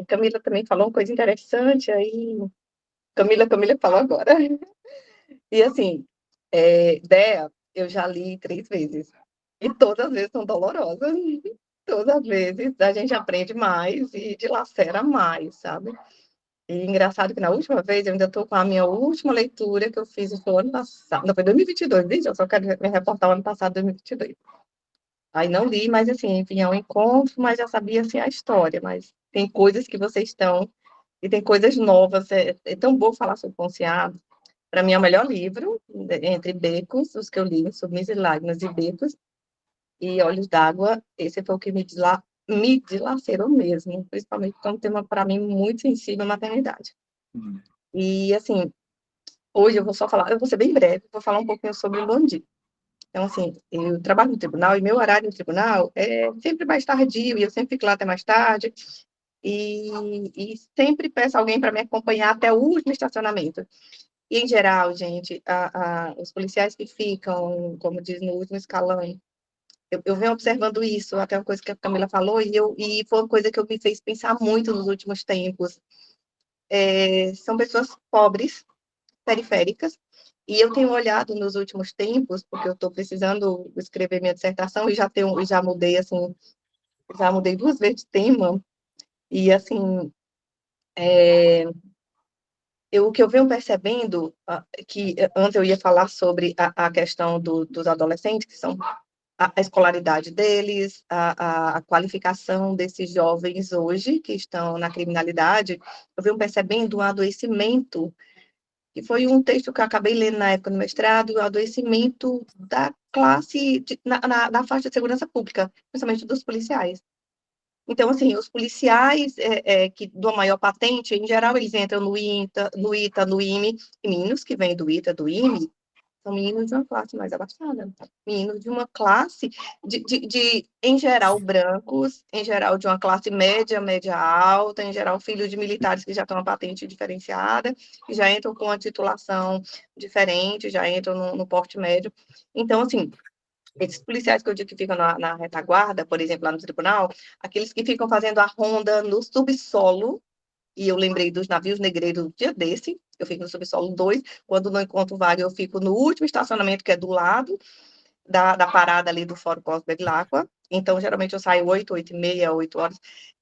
Camila também falou uma coisa interessante, aí Camila falou agora. E assim, Dea, eu já li 3 vezes. E todas as vezes são dolorosas. Todas as vezes a gente aprende mais e dilacera mais, sabe? E engraçado que na última vez eu ainda estou com a minha última leitura que eu fiz no ano passado. Não, foi 2022, gente, eu só quero me reportar o ano passado, 2022. Aí não li, mas assim, enfim, é um encontro, mas já sabia assim a história, mas tem coisas que vocês estão, e tem coisas novas, é tão bom falar sobre Ponciado. Para mim é o melhor livro, entre Becos, os que eu li, sobre e Lágrimas e Becos, e Olhos d'Água, esse foi o que me dilacerou mesmo, principalmente porque é um tema para mim muito sensível, a maternidade. E assim, hoje eu vou ser bem breve, vou falar um pouquinho sobre o Londi. Então, assim, eu trabalho no tribunal e meu horário no tribunal é sempre mais tardio, e eu sempre fico lá até mais tarde, e sempre peço alguém para me acompanhar até o último estacionamento. E, em geral, gente, os policiais que ficam, como diz, no último escalão, eu venho observando isso, até uma coisa que a Camila falou, e foi uma coisa que me fez pensar muito nos últimos tempos. São pessoas pobres, periféricas, e eu tenho olhado nos últimos tempos, porque eu estou precisando escrever minha dissertação e já mudei, assim, já mudei 2 vezes de tema, e assim, o que eu venho percebendo, que antes eu ia falar sobre a questão dos adolescentes, que são a escolaridade deles, a qualificação desses jovens hoje, que estão na criminalidade, eu venho percebendo um adoecimento, que foi um texto que eu acabei lendo na época do mestrado, o adoecimento da classe na faixa de segurança pública, principalmente dos policiais. Então, assim, os policiais que dão maior patente, em geral, eles entram no ITA, no IME, e meninos que vêm do ITA, do IME, são meninos de uma classe mais abaixada, meninos de uma classe, em geral, brancos, em geral, de uma classe média, média alta, em geral, filhos de militares que já estão uma patente diferenciada, que já entram com uma titulação diferente, já entram no porte médio. Então, assim, Esses policiais que eu digo que ficam na retaguarda, por exemplo, lá no tribunal, aqueles que ficam fazendo a ronda no subsolo, e eu lembrei dos navios negreiros um dia desse, eu fico no subsolo 2, quando não encontro vaga, eu fico no último estacionamento, que é do lado da parada ali do Fórum Costa Bevilacqua. Então, geralmente, eu saio 8, 8h30, 8 horas.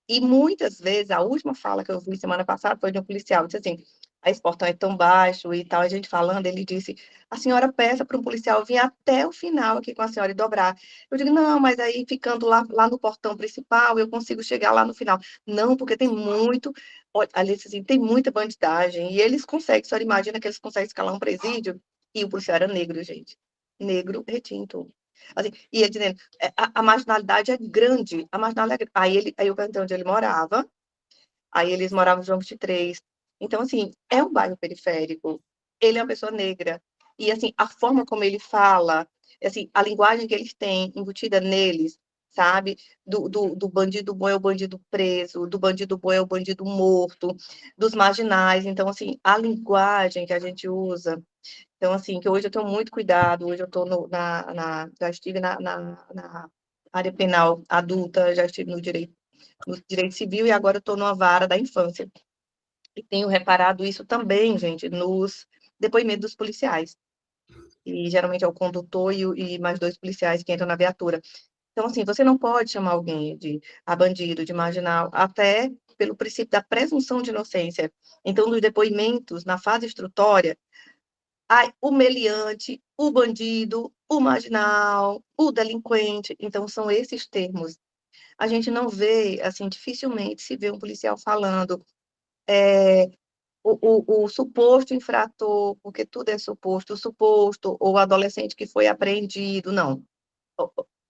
E muitas vezes, a última fala que eu vi semana passada foi de um policial, disse assim, esse portão é tão baixo e tal, a gente falando, ele disse, a senhora peça para um policial vir até o final aqui com a senhora e dobrar. Eu digo, não, mas aí ficando lá no portão principal, eu consigo chegar lá no final. Não, porque tem muito, olha, ali, assim, tem muita bandidagem, e eles conseguem, a senhora imagina que eles conseguem escalar um presídio, e o policial era negro, gente. Negro retinto. Assim, ia dizendo, a marginalidade é grande, a marginalidade é grande. Aí eu perguntei onde ele morava, aí eles moravam no João 23. Então, assim, é um bairro periférico, ele é uma pessoa negra, e, assim, a forma como ele fala, assim, a linguagem que eles têm embutida neles, sabe? Do bandido bom é o bandido preso, do bandido bom é o bandido morto, dos marginais. Então, assim, a linguagem que a gente usa. Então, assim, que hoje eu tenho muito cuidado, hoje eu estou já estive na área penal adulta, já estive no direito civil e agora estou numa vara da infância. E tenho reparado isso também, gente, nos depoimentos dos policiais. E geralmente é o condutor e mais 2 policiais que entram na viatura. Então, assim, você não pode chamar alguém de bandido, de marginal, até pelo princípio da presunção de inocência. Então, nos depoimentos, na fase instrutória, o meliante, o bandido, o marginal, o delinquente. Então, são esses termos. A gente não vê, assim, dificilmente se vê um policial falando o suposto infrator, porque tudo é suposto, o suposto, ou o adolescente que foi apreendido, não.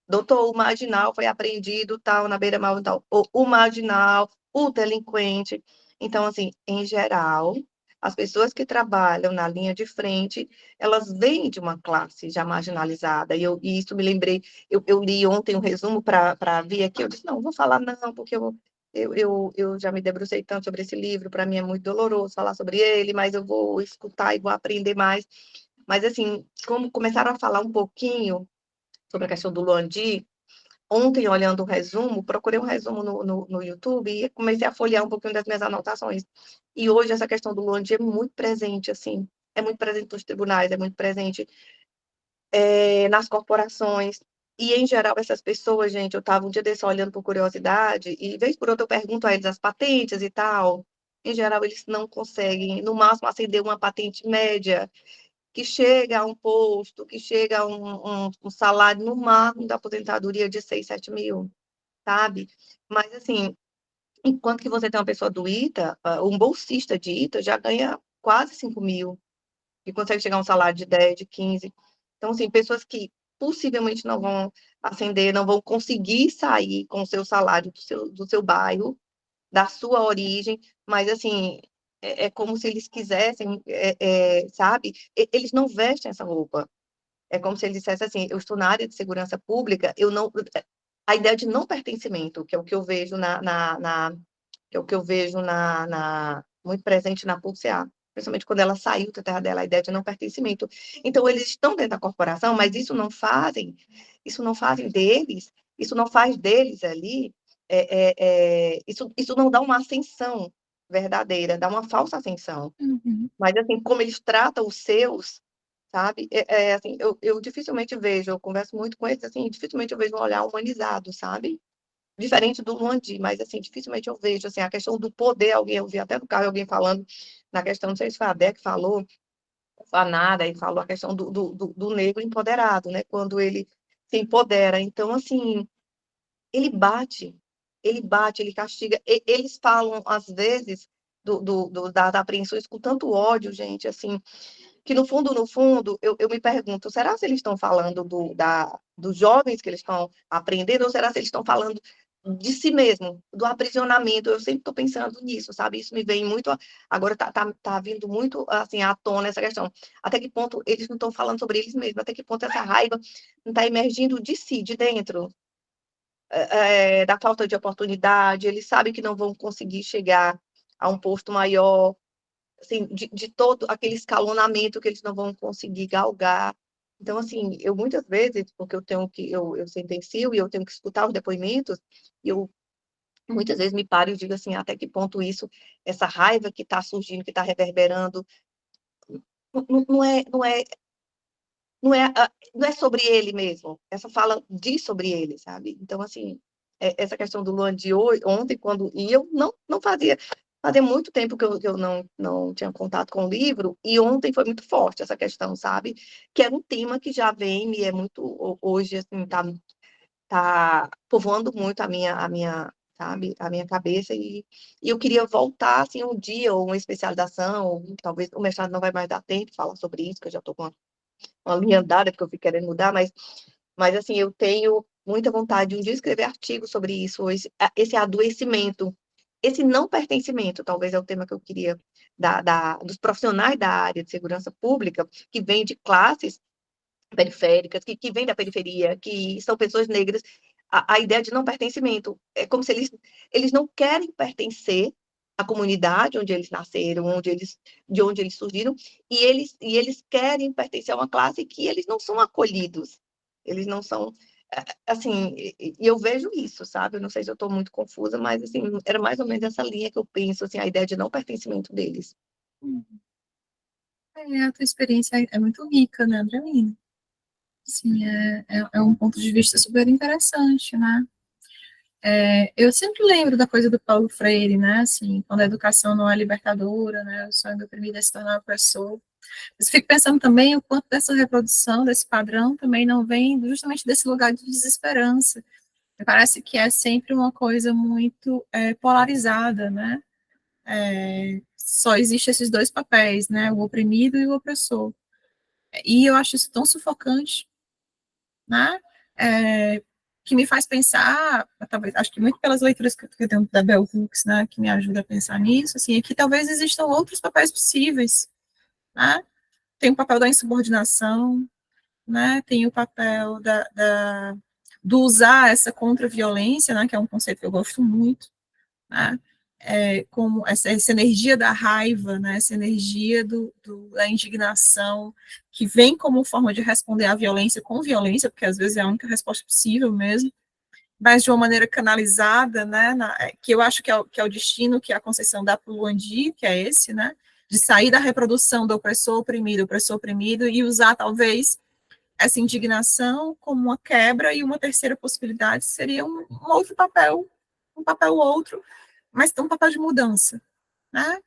Doutor, o marginal foi apreendido, tal, na beira-mar, tal. O marginal, o delinquente. Então, assim, em geral, as pessoas que trabalham na linha de frente, elas vêm de uma classe já marginalizada. E isso me lembrei, eu li ontem um resumo para vir aqui, eu disse, não vou falar não, porque eu já me debrucei tanto sobre esse livro, para mim é muito doloroso falar sobre ele, mas eu vou escutar e vou aprender mais. Mas, assim, como começaram a falar um pouquinho sobre a questão do Luandi, ontem, olhando o resumo, procurei um resumo no YouTube e comecei a folhear um pouquinho das minhas anotações. E hoje essa questão do Luandi é muito presente, assim, é muito presente nos tribunais, é muito presente nas corporações. E, em geral, essas pessoas, gente, eu estava um dia desse olhando por curiosidade, e vez por outra eu pergunto a eles as patentes e tal. Em geral, eles não conseguem, no máximo, acender uma patente média, que chega a um posto, que chega a um salário no máximo da aposentadoria de 6, 7 mil, sabe? Mas, assim, enquanto que você tem uma pessoa do ITA, um bolsista de ITA já ganha quase 5 mil, e consegue chegar a um salário de 10, de 15. Então, assim, pessoas que possivelmente não vão ascender, não vão conseguir sair com o seu salário do seu bairro, da sua origem, mas, assim, é como se eles quisessem, sabe? Eles não vestem essa roupa. É como se eles dissessem assim, eu estou na área de segurança pública, eu não... A ideia de não pertencimento, que é o que eu vejo que é o que eu vejo muito presente na PUC-A, principalmente quando ela saiu da terra dela, a ideia de não pertencimento. Então, eles estão dentro da corporação, mas isso não fazem deles, isso não faz deles ali, isso não dá uma ascensão verdadeira, dá uma falsa ascensão. Uhum. Mas, assim, como eles tratam os seus, sabe? Assim, eu dificilmente vejo, eu converso muito com eles, assim, dificilmente eu vejo um olhar humanizado, sabe? Diferente do Luandi, mas, assim, dificilmente eu vejo, assim, a questão do poder, eu vi até no carro alguém falando na questão, não sei se foi a Dé que falou, a Nara, e falou a questão do negro empoderado, né? Quando ele se empodera. Então, assim, ele bate, ele castiga. Eles falam, às vezes, das apreensões com tanto ódio, gente, assim, que no fundo, eu me pergunto, será se eles estão falando dos jovens que eles estão aprendendo, ou será se eles estão falando de si mesmo, do aprisionamento? Eu sempre estou pensando nisso, sabe? Isso me vem muito, agora tá vindo muito, assim, à tona essa questão. Até que ponto eles não estão falando sobre eles mesmos? Até que ponto essa raiva não está emergindo de si, de dentro? Da falta de oportunidade, eles sabem que não vão conseguir chegar a um posto maior, assim, de todo aquele escalonamento que eles não vão conseguir galgar. Então, assim, eu muitas vezes, porque eu sentencio e eu tenho que escutar os depoimentos, eu muitas vezes me paro e digo assim, até que ponto essa raiva que está surgindo, que está reverberando, não é sobre ele mesmo. Essa fala diz sobre ele, sabe? Então, assim, essa questão do Luan de hoje, ontem, e eu não fazia muito tempo que eu não tinha contato com o livro, e ontem foi muito forte essa questão, sabe? Que era um tema que já vem, e é muito, hoje, assim, tá povoando muito sabe, a minha cabeça, e eu queria voltar, assim, um dia, ou uma especialização, ou talvez o mestrado não vai mais dar tempo de falar sobre isso, que eu já estou com uma linha andada, porque eu fico querendo mudar, mas assim, eu tenho muita vontade de um dia escrever artigos sobre isso, esse adoecimento, esse não pertencimento, talvez é o tema que eu queria, dos profissionais da área de segurança pública, que vêm de classes periféricas, que vêm da periferia, que são pessoas negras, a ideia de não pertencimento, é como se eles não querem pertencer à comunidade onde eles nasceram, de onde eles surgiram, e eles querem pertencer a uma classe que eles não são acolhidos, eles não são, assim, e eu vejo isso, sabe? Eu não sei se eu estou muito confusa, mas, assim, era mais ou menos essa linha que eu penso, assim, a ideia de não pertencimento deles. A tua experiência é muito rica, né, Andrelina? Assim, é um ponto de vista super interessante, né? Eu sempre lembro da coisa do Paulo Freire, né? Assim, quando a educação não é libertadora, né? O sonho do oprimido é se tornar opressor. Mas fico pensando também o quanto dessa reprodução, desse padrão, também não vem justamente desse lugar de desesperança. Me parece que é sempre uma coisa muito polarizada, né? Só existem esses dois papéis, né? O oprimido e o opressor. E eu acho isso tão sufocante, né? Que me faz pensar, talvez, acho que muito pelas leituras que eu tenho da Bell Hooks, né, que me ajuda a pensar nisso, assim, é que talvez existam outros papéis possíveis, né? Tem o papel da insubordinação, né? Tem o papel do usar essa contra-violência, né, que é um conceito que eu gosto muito, né? Como essa energia da raiva, né, essa energia da indignação, que vem como forma de responder à violência com violência, porque às vezes é a única resposta possível mesmo, mas de uma maneira canalizada, né, que eu acho que é o destino que a Conceição dá para o Luandi, que é esse, né, de sair da reprodução do opressor oprimido, e usar talvez essa indignação como uma quebra, e uma terceira possibilidade seria um outro papel, um papel outro, mas tem um papel de mudança, né?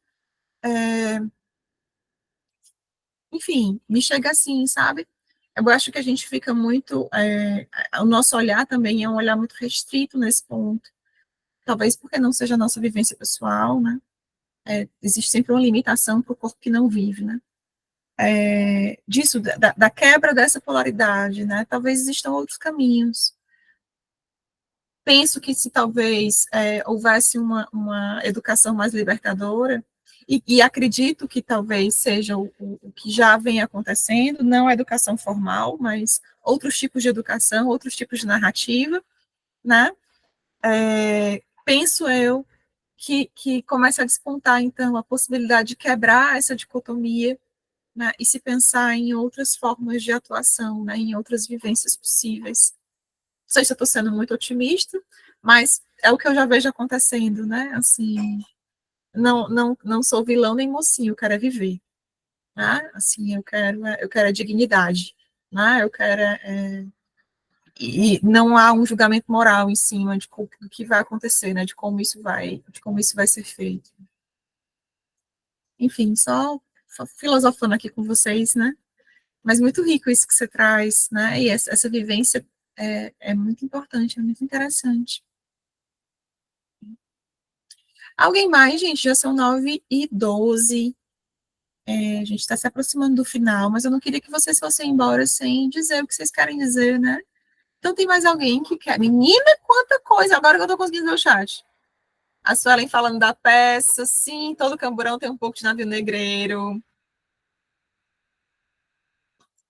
Enfim, me chega assim, sabe? Eu acho que a gente fica muito, o nosso olhar também é um olhar muito restrito nesse ponto, talvez porque não seja a nossa vivência pessoal, né? Existe sempre uma limitação para o corpo que não vive, né? Disso, da quebra dessa polaridade, né? Talvez existam outros caminhos. Penso que se talvez houvesse uma educação mais libertadora, e acredito que talvez seja o que já vem acontecendo, não a educação formal, mas outros tipos de educação, outros tipos de narrativa, né? Penso eu que começa a despontar, então, a possibilidade de quebrar essa dicotomia, né, e se pensar em outras formas de atuação, né, em outras vivências possíveis. Não sei se eu estou sendo muito otimista, mas é o que eu já vejo acontecendo, né? Assim, não sou vilão nem mocinho, eu quero é viver, né? Assim, eu quero a dignidade, né? Eu quero e não há um julgamento moral em cima do que vai acontecer, né? De como isso vai ser feito. Enfim, só filosofando aqui com vocês, né? Mas muito rico isso que você traz, né? E essa vivência é muito importante, é muito interessante. Alguém mais, gente? Já são 9h12. A gente está se aproximando do final, mas eu não queria que vocês fossem embora sem dizer o que vocês querem dizer, né? Então tem mais alguém que quer? Menina, quanta coisa! Agora que eu estou conseguindo ver o chat. A Suelen falando da peça, sim, todo camburão tem um pouco de navio negreiro.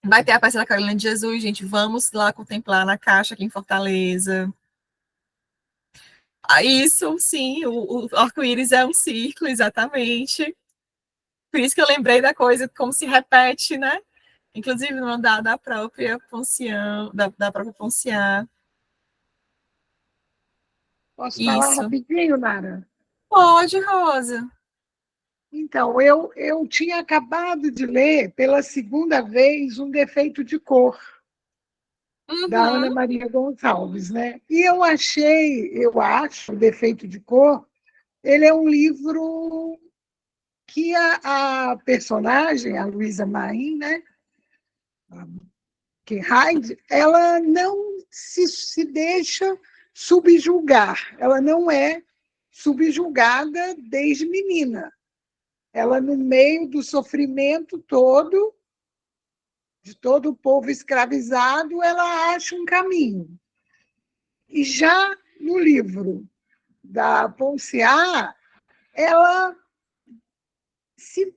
Vai ter a peça da Carolina de Jesus, gente. Vamos lá contemplar na Caixa aqui em Fortaleza. Isso, sim, o arco-íris é um círculo, exatamente. Por isso que eu lembrei da coisa, como se repete, né? inclusive no da própria Poncian, da própria Poncian. Posso falar Isso. rapidinho, Nara? Pode, Rosa. Então, eu tinha acabado de ler pela segunda vez Um Defeito de Cor, da Ana Maria Gonçalves, né? E eu acho, O Defeito de Cor, ele é um livro que a personagem, a Luísa Maim, né? Que Hyde, ela não se deixa subjugar, ela não é subjugada desde menina. Ela, no meio do sofrimento todo, de todo o povo escravizado, ela acha um caminho. E já no livro da Ponciá, ela se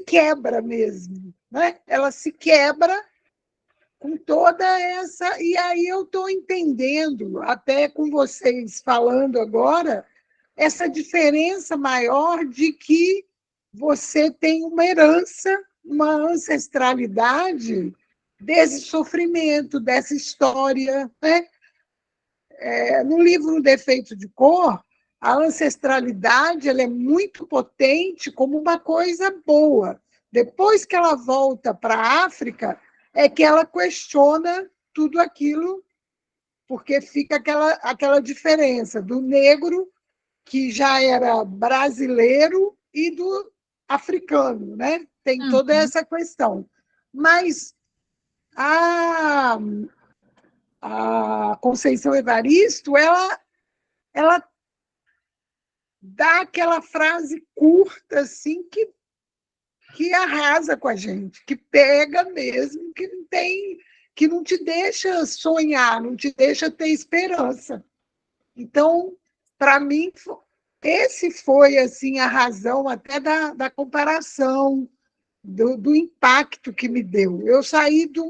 quebra mesmo, né? Ela se quebra com toda essa... E aí eu estou entendendo, até com vocês falando agora, essa diferença maior de que você tem uma herança, uma ancestralidade desse sofrimento, dessa história, né? No livro Defeito de Cor, a ancestralidade ela é muito potente como uma coisa boa. Depois que ela volta para a África, é que ela questiona tudo aquilo, porque fica aquela diferença do negro, que já era brasileiro, e do africano, né? Tem toda essa questão. Mas a Conceição Evaristo, ela dá aquela frase curta assim que arrasa com a gente, que pega mesmo, que não te deixa sonhar, não te deixa ter esperança. Então, para mim, esse foi assim a razão até da comparação, do impacto que me deu. Eu saí de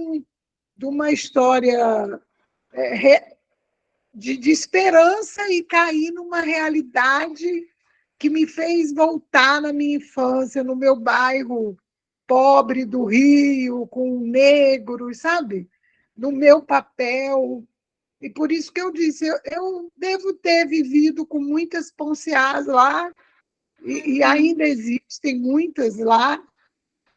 uma história de esperança e caí numa realidade que me fez voltar na minha infância, no meu bairro pobre do Rio, com negros, sabe? No meu papel. E por isso que eu disse, eu devo ter vivido com muitas Ponciás lá, e ainda existem muitas lá.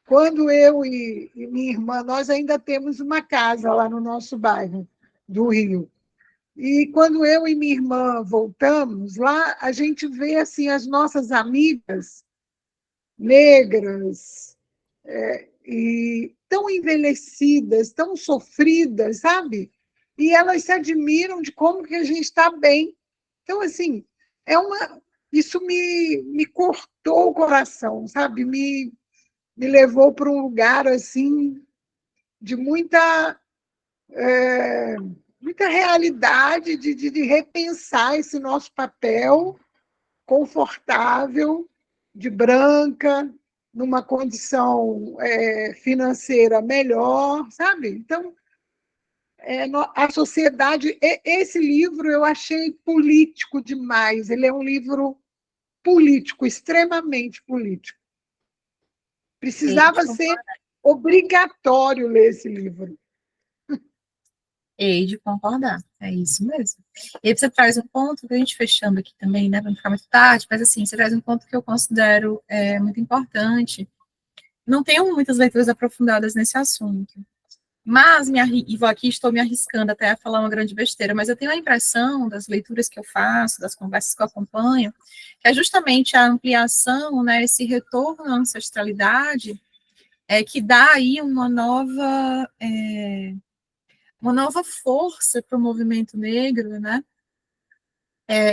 Quando eu e minha irmã, nós ainda temos uma casa lá no nosso bairro do Rio. E quando eu e minha irmã voltamos lá, a gente vê assim as nossas amigas negras, e tão envelhecidas, tão sofridas, sabe? E elas se admiram de como que a gente está bem. Então, assim, isso me cortou o coração, sabe? Me levou para um lugar assim de muita realidade, de repensar esse nosso papel confortável, de branca, numa condição financeira melhor, sabe? Então, a sociedade... Esse livro eu achei político demais, ele é um livro político, extremamente político. Precisava ser obrigatório ler esse livro. Hei de concordar, é isso mesmo. E aí você traz um ponto, que a gente fechando aqui também, né, para não ficar muito tarde, mas assim, você traz um ponto que eu considero muito importante. Não tenho muitas leituras aprofundadas nesse assunto, mas estou me arriscando até a falar uma grande besteira, mas eu tenho a impressão das leituras que eu faço, das conversas que eu acompanho, que é justamente a ampliação, né, esse retorno à ancestralidade, que dá aí uma nova força para o movimento negro, né?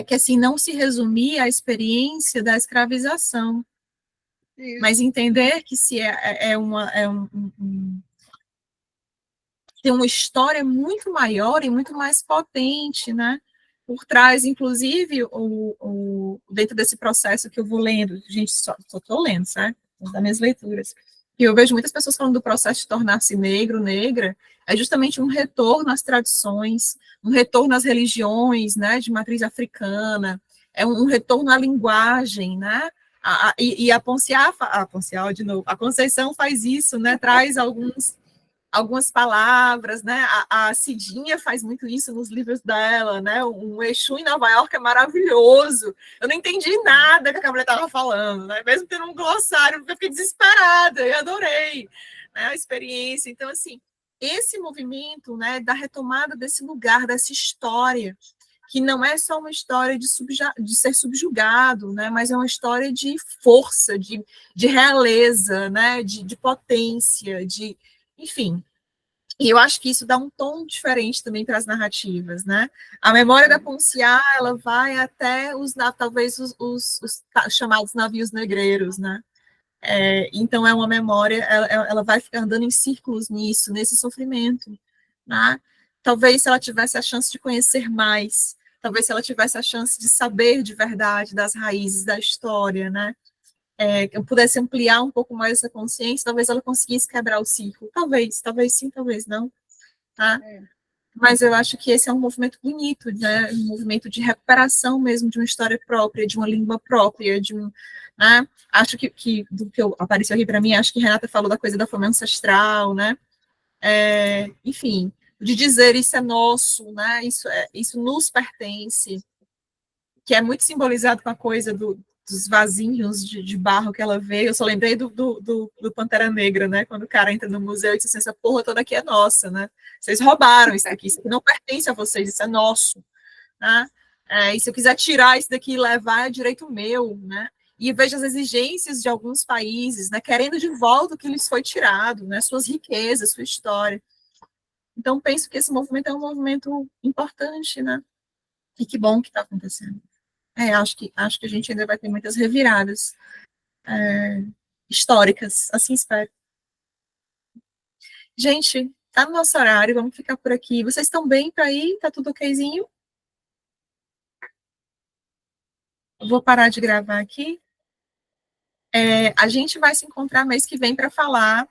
Que assim não se resumir à experiência da escravização, mas entender que se tem uma história muito maior e muito mais potente, né? Por trás, inclusive, dentro desse processo que eu vou lendo, gente, só estou lendo, certo? Das minhas leituras. E eu vejo muitas pessoas falando do processo de tornar-se negro, negra, é justamente um retorno às tradições, um retorno às religiões, né, de matriz africana, é um retorno à linguagem, né, E a Ponciá, de novo, a Conceição faz isso, né? Traz algumas palavras, né? A Cidinha faz muito isso nos livros dela, né? Um Exu em Nova York é maravilhoso. Eu não entendi nada que a mulher estava falando, né? Mesmo tendo um glossário, eu fiquei desesperada, eu adorei, né, a experiência. Então, assim, esse movimento, né, da retomada desse lugar, dessa história, que não é só uma história de ser subjugado, né, mas é uma história de força, de realeza, né, de potência, enfim. E eu acho que isso dá um tom diferente também para as narrativas, né? A memória da Ponciá, ela vai até talvez os chamados navios negreiros, né? Então é uma memória, ela vai ficar andando em círculos nisso, nesse sofrimento, né? Talvez se ela tivesse a chance de conhecer mais, talvez se ela tivesse a chance de saber de verdade das raízes da história, né? Eu pudesse ampliar um pouco mais essa consciência, talvez ela conseguisse quebrar o ciclo. Talvez sim, talvez não. Tá? Mas eu acho que esse é um movimento bonito, né? Um movimento de recuperação mesmo de uma história própria, de uma língua própria, né? Acho que do que apareceu aqui para mim, acho que Renata falou da coisa da fome ancestral, né? Enfim, de dizer isso é nosso, né? Isso nos pertence, que é muito simbolizado com a coisa dos vasinhos de barro que ela vê. Eu só lembrei do Pantera Negra, né? Quando o cara entra no museu e diz assim, essa porra toda aqui é nossa, né? Vocês roubaram isso aqui não pertence a vocês, isso é nosso, né? E se eu quiser tirar isso daqui e levar, é direito meu, né? E vejo as exigências de alguns países, né? Querendo de volta o que lhes foi tirado, né? Suas riquezas, sua história. Então, penso que esse movimento é um movimento importante, né? E que bom que está acontecendo. Acho que a gente ainda vai ter muitas reviradas históricas, assim espero. Gente, tá no nosso horário, vamos ficar por aqui. Vocês estão bem para ir? Tá tudo okzinho? Eu vou parar de gravar aqui. A gente vai se encontrar mês que vem para falar